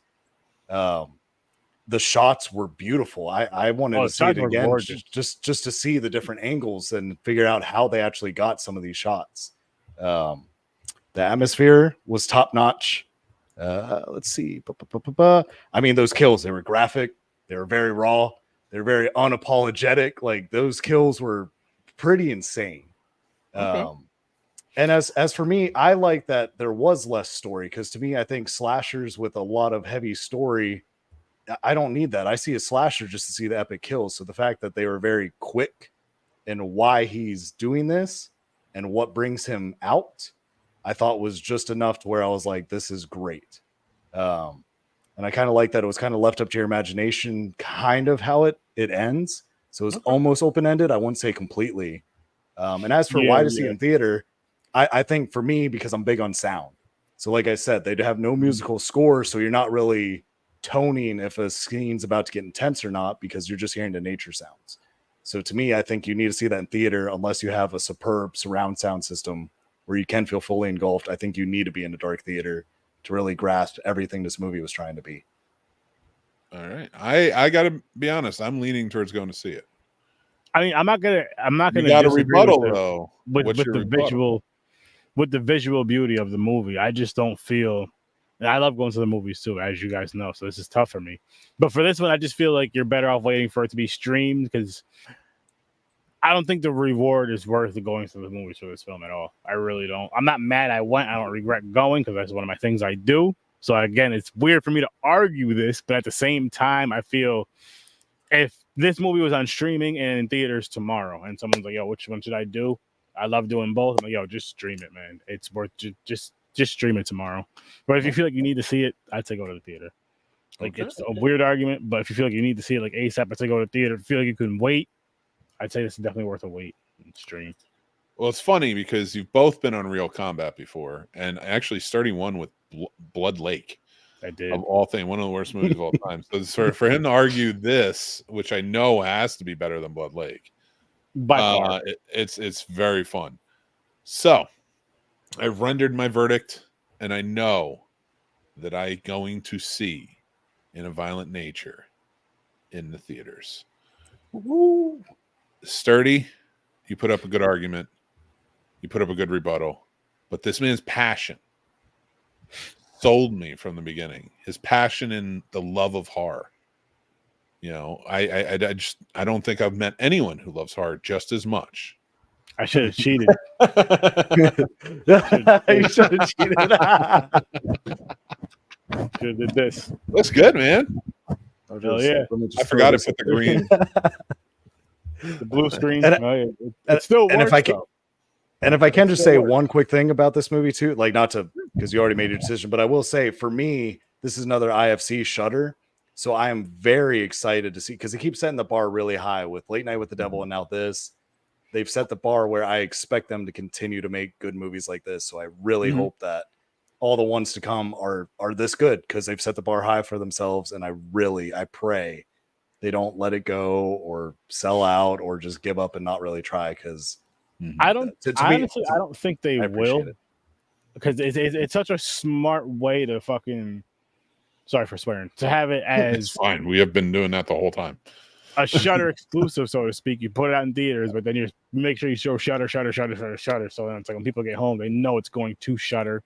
The shots were beautiful. I wanted to see it again just to see the different angles and figure out how they actually got some of these shots. The atmosphere was top notch. Let's see. I mean, those kills, they were graphic. They were very raw. They're very unapologetic. Like those kills were pretty insane. Okay. And as for me, I like that there was less story because to me, I think slashers with a lot of heavy story, I don't need that. I see a slasher just to see the epic kills. So the fact that they were very quick and why he's doing this and what brings him out, I thought was just enough to where I was like, this is great. And I kind of like that it was kind of left up to your imagination, kind of how it ends. So it's almost open-ended. I wouldn't say completely. And as for why to see in theater, I think for me, because I'm big on sound. So like I said, they have no musical score. So you're not really toning if a scene's about to get intense or not, because you're just hearing the nature sounds. So to me, I think you need to see that in theater unless you have a superb surround sound system where you can feel fully engulfed. I think you need to be in a dark theater to really grasp everything this movie was trying to be. All right. I gotta be honest, I'm leaning towards going to see it. I mean, I'm not gonna you got a rebuttal though. With the visual beauty of the movie. I just don't feel, and I love going to the movies too, as you guys know, so this is tough for me. But for this one, I just feel like you're better off waiting for it to be streamed because I don't think the reward is worth going to the movies for this film at all. I really don't. I'm not mad I went. I don't regret going because that's one of my things I do. So again, it's weird for me to argue this, but at the same time, I feel if this movie was on streaming and in theaters tomorrow and someone's like, yo, which one should I do? I love doing both. I'm like, yo, just stream it, man. It's worth just stream it tomorrow. But if you feel like you need to see it, I'd say go to the theater. Like it's a weird argument, but if you feel like you need to see it like ASAP, I'd say go to the theater. If you feel like you can wait, I'd say this is definitely worth a wait and stream. Well, it's funny because you've both been on Real Combat before, and actually starting one with Blood Lake. I did. Of all things, one of the worst movies of all time. So for him to argue this, which I know has to be better than Blood Lake, by far, it's very fun. So I've rendered my verdict, and I know that I'm going to see In a Violent Nature in the theaters. Woo. Sturdy, you put up a good argument, you put up a good rebuttal, but this man's passion sold me from the beginning. His passion and the love of horror. You know, I don't think I've met anyone who loves horror just as much. I should have cheated. You should have cheated. Should have did this. Looks good, man. Hell yeah. I forgot to put the green. The blue screen. And, it still works. And if I can just say one quick thing about this movie too, like not to, because you already made your decision, but I will say for me, this is another IFC Shudder. So I am very excited to see, because they keep setting the bar really high with Late Night with the Devil and now this. They've set the bar where I expect them to continue to make good movies like this. So I really hope that all the ones to come are this good, because they've set the bar high for themselves. And I pray they don't let it go or sell out or just give up and not really try, because I don't think they will, because it's such a smart way to fucking, sorry for swearing, to have it as it's fine. We have been doing that the whole time. A Shudder exclusive, so to speak. You put it out in theaters, but then you make sure you show Shudder. So then it's like when people get home, they know it's going to Shudder.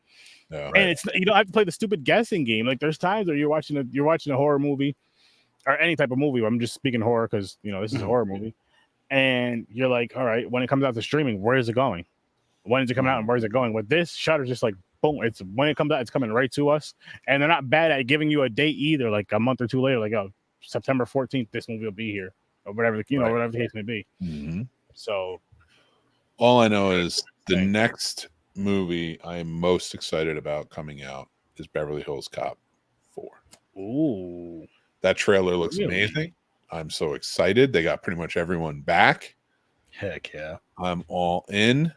Yeah, and it's, you don't have to play the stupid guessing game. Like there's times where you're watching a horror movie or any type of movie. I'm just speaking horror because this is a horror movie, and you're like, all right, when it comes out to streaming, where is it going? When is it coming out and where is it going? With this, Shudder's just like boom. It's when it comes out, it's coming right to us, and they're not bad at giving you a date either. Like a month or two later, like September 14th, this movie will be here, or whatever whatever the case may be. Mm-hmm. So, all I know is the next movie I am most excited about coming out is Beverly Hills Cop 4. Ooh, that trailer looks amazing. I'm so excited. They got pretty much everyone back. Heck yeah, I'm all in.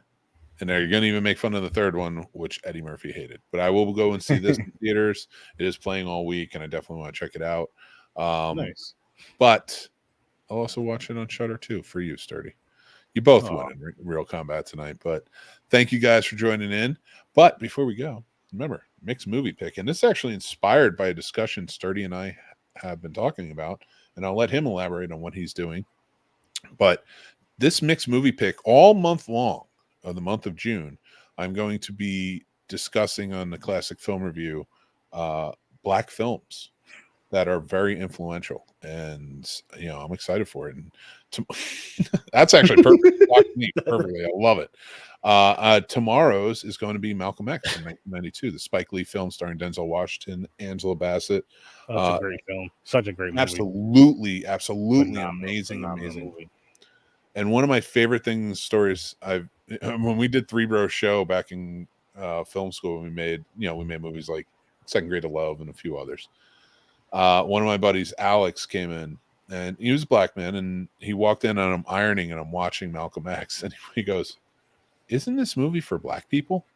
And they're going to even make fun of the third one, which Eddie Murphy hated. But I will go and see this in theaters. It is playing all week, and I definitely want to check it out. Nice. But I'll also watch it on Shudder too for you, Sturdy. You both won in Real Combat tonight. But thank you guys for joining in. But before we go, remember, Mick's movie pick. And this is actually inspired by a discussion Sturdy and I have been talking about. And I'll let him elaborate on what he's doing. But this Mick's movie pick all month long, of the month of June, I'm going to be discussing on the Classic Film Review black films that are very influential, and I'm excited for it. And that's actually perfect. Perfectly, I love it. Tomorrow's is going to be Malcolm X in 1992, the Spike Lee film starring Denzel Washington, Angela Bassett. That's a great film. Such a great movie. Absolutely amazing movie. And one of my favorite stories when we did Three Bro Show back in film school, we made movies like Second Grade of Love and a few others. One of my buddies, Alex, came in, and he was a black man, and he walked in and I'm ironing and I'm watching Malcolm X, and he goes, "Isn't this movie for black people?"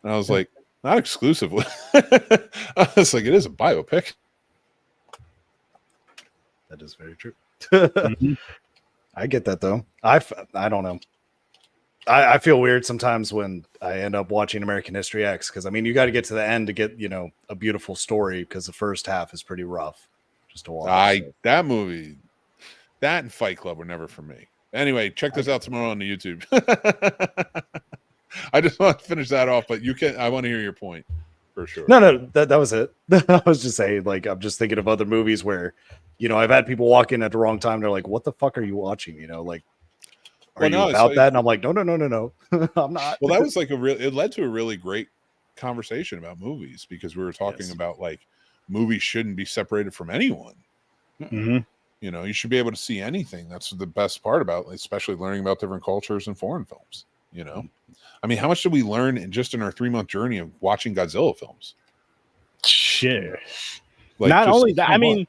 And I was like, "Not exclusively." I was like, "It is a biopic." That is very true. Mm-hmm. I get that though. I don't know. I feel weird sometimes when I end up watching American History X, because you got to get to the end to get a beautiful story, because the first half is pretty rough just to watch. That movie, that and Fight Club were never for me. Anyway, check this out tomorrow on the YouTube. I just want to finish that off, but I want to hear your point for sure. No, that was it. I was just saying, like, I'm just thinking of other movies where, I've had people walk in at the wrong time. They're like, "What the fuck are you watching?" Like, are you about that? And I'm like, no, I'm not. Well, that was like it led to a really great conversation about movies, because we were talking about like movies shouldn't be separated from anyone. Mm-hmm. You should be able to see anything. That's the best part about, especially learning about different cultures and foreign films. How much did we learn in our 3-month journey of watching Godzilla films? Shit. Like, not only that,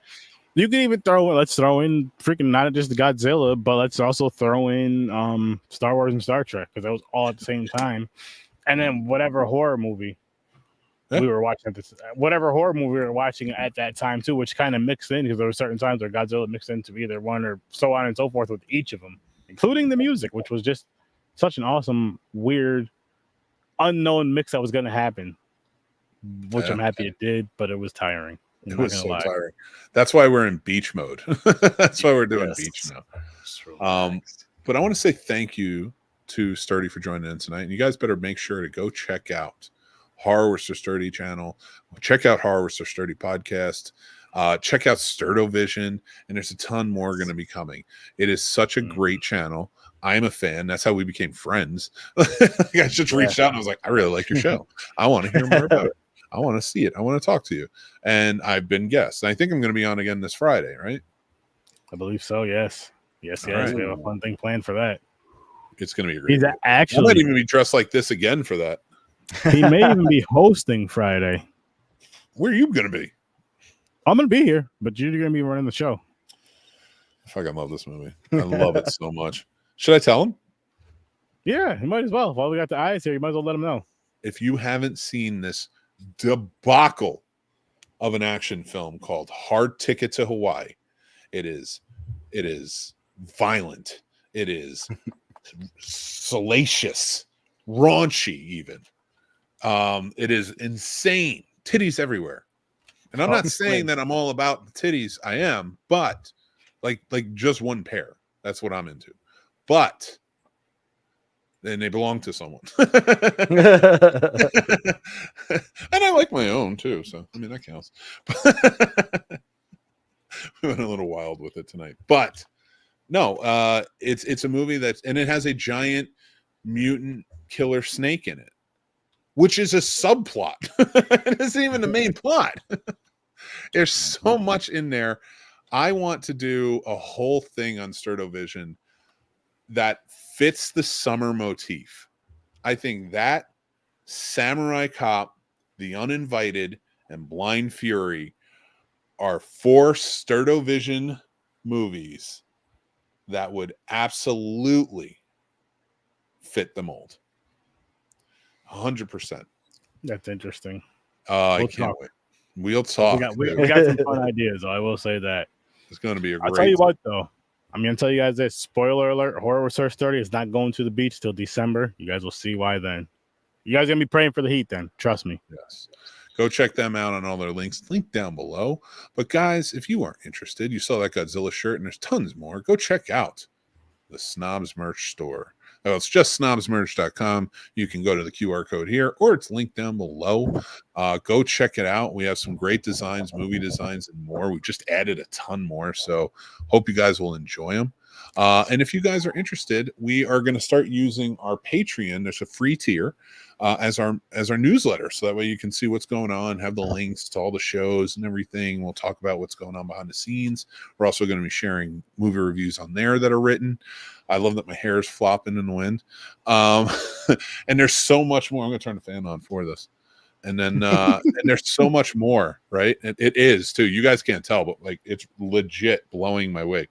you can even let's throw in freaking not just the Godzilla, but let's also throw in Star Wars and Star Trek, because that was all at the same time. And then whatever horror movie we were watching at that time too, which kind of mixed in, because there were certain times where Godzilla mixed into either one or so on and so forth with each of them, including the music, which was just such an awesome, weird, unknown mix that was going to happen, which I'm happy it did, but it was tiring. It was so tiring. That's why we're in beach mode. That's why we're doing beach now. But I want to say thank you to Sturdy for joining in tonight. And you guys better make sure to go check out Horror with Sir Sturdy channel. Check out Horror with Sir Sturdy podcast. Check out Sturdovision. And there's a ton more going to be coming. It is such a great channel. I'm a fan. That's how we became friends. I just reached out and I was like, I really like your show. I want to hear more about it. I want to see it. I want to talk to you. And I've been guest. And I think I'm going to be on again this Friday, right? I believe so. Yes. Yes. Right. We have a fun thing planned for that. It's going to be a great. He's actually. I might even be dressed like this again for that. He may even be hosting Friday. Where are you going to be? I'm going to be here, but you're going to be running the show. I fucking love this movie. I love it so much. Should I tell him? Yeah, you might as well. While we got the eyes here, you might as well let him know. If you haven't seen this debacle of an action film called Hard Ticket to Hawaii, it is violent. It is salacious, raunchy, even. It is insane. Titties everywhere. And I'm not saying that I'm all about the titties. I am, but like just one pair. That's what I'm into. But then they belong to someone. And I like my own too. So, I mean, that counts. We went a little wild with it tonight. But no, it's a movie and it has a giant mutant killer snake in it, which is a subplot. It isn't even the main plot. There's so much in there. I want to do a whole thing on Sturdovision that fits the summer motif. I think that Samurai Cop, The Uninvited, and Blind Fury are 4 Sturdovision movies that would absolutely fit the mold. 100%. That's interesting. I can't wait. We'll talk. We got some fun ideas, though. I will say that. It's going to be a great. I'll tell you what, though. I'm going to tell you guys this. Spoiler alert. Horror with Sir Sturdy is not going to the beach till December. You guys will see why then. You guys are going to be praying for the heat then. Trust me. Yes. Go check them out on all their links. Link down below. But guys, if you are interested, you saw that Godzilla shirt and there's tons more. Go check out the Snobs merch store. Oh, it's just snobsmerch.com. You can go to the QR code here, or it's linked down below. Go check it out. We have some great designs, movie designs, and more. We just added a ton more, so hope you guys will enjoy them. And if you guys are interested, we are going to start using our Patreon. There's a free tier as our newsletter, so that way you can see what's going on, have the links to all the shows and everything. We'll talk about what's going on behind the scenes. We're also going to be sharing movie reviews on there that are written. I love that my hair is flopping in the wind. And there's so much more. I'm going to turn the fan on for this. And then and there's so much more, right? It is too. You guys can't tell, but like it's legit blowing my wig.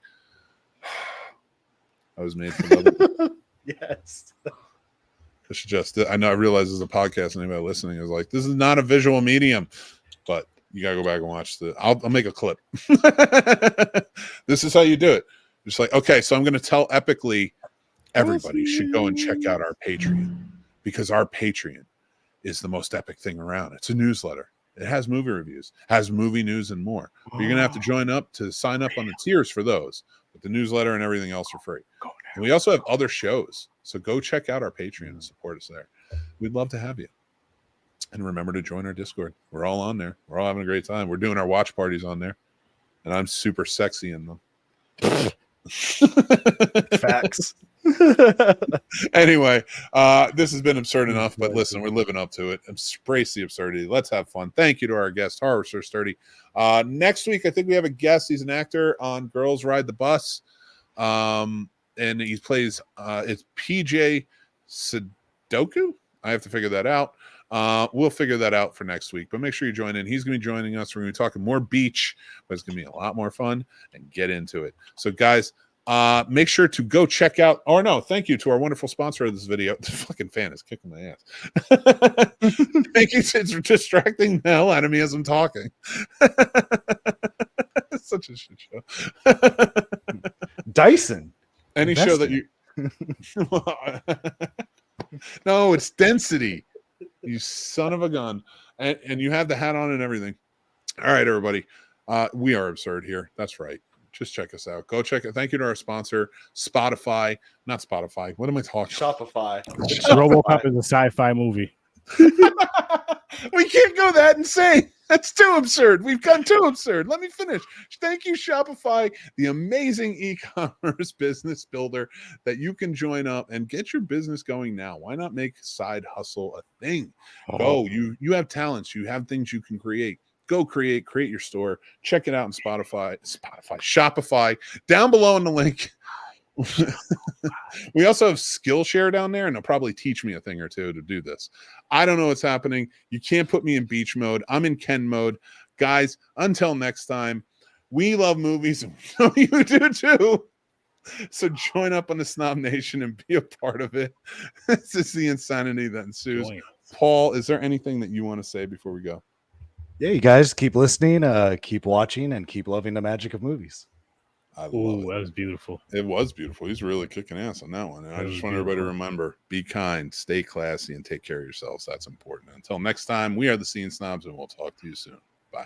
I was made for love. Yes. I know I realize this is a podcast, and anybody listening is like, this is not a visual medium, but you gotta go back and watch I'll make a clip. This is how you do it. Just like, okay, so I'm gonna tell epically everybody should go and check out our Patreon, because our Patreon is the most epic thing around. It's a newsletter. It has movie reviews, has movie news, and more. But you're gonna have to join up to sign up on the tiers for those. But the newsletter and everything else are free. And we also have other shows. So go check out our Patreon and support us there. We'd love to have you. And remember to join our Discord. We're all on there. We're all having a great time. We're doing our watch parties on there. And I'm super sexy in them. Facts. Anyway, this has been absurd enough, but listen, we're living up to it. Embrace the absurdity. Let's have fun. Thank you to our guest, Horror Sir Sturdy. Next week, I think we have a guest. He's an actor on Girls Ride the Bus. And he plays it's PJ Sudoku. I have to figure that out. We'll figure that out for next week, but make sure you join in. He's going to be joining us. We're going to be talking more beach, but it's going to be a lot more fun and get into it. So guys, make sure to go check out, or no, thank you to our wonderful sponsor of this video. The fucking fan is kicking my ass. Thank you. It's distracting the hell out of me as I'm talking. It's such a shit show. Dyson. Any show that you no, it's Density, you son of a gun. And you have the hat on and everything. All right, everybody. We are absurd here. That's right. just check us out. Go check it. Thank you to our sponsor, Spotify. Not Spotify. What am I talking about? Shopify. RoboCop is a sci-fi movie. We can't go that insane. That's too absurd. We've gone too absurd. Let me finish. Thank you, Shopify, the amazing e-commerce business builder that you can join up and get your business going now. Why not make side hustle a thing? Go. You have talents. You have things you can create. Go create your store. Check it out on Shopify. Down below in the link. We also have Skillshare down there, and they'll probably teach me a thing or two to do this. I don't know what's happening. You can't put me in beach mode. I'm in Ken mode. Guys, until next time, we love movies. You do too. So join up on the Snob Nation and be a part of it. This is the insanity that ensues. Paul, is there anything that you want to say before we go? Yeah, you guys keep listening, keep watching, and keep loving the magic of movies. I love Ooh, it. that was beautiful. It was beautiful. He's really kicking ass on that one. And I just want everybody to remember, be kind, stay classy, and take care of yourselves. That's important. Until next time, we are the Scene Snobs, and we'll talk to you soon. Bye.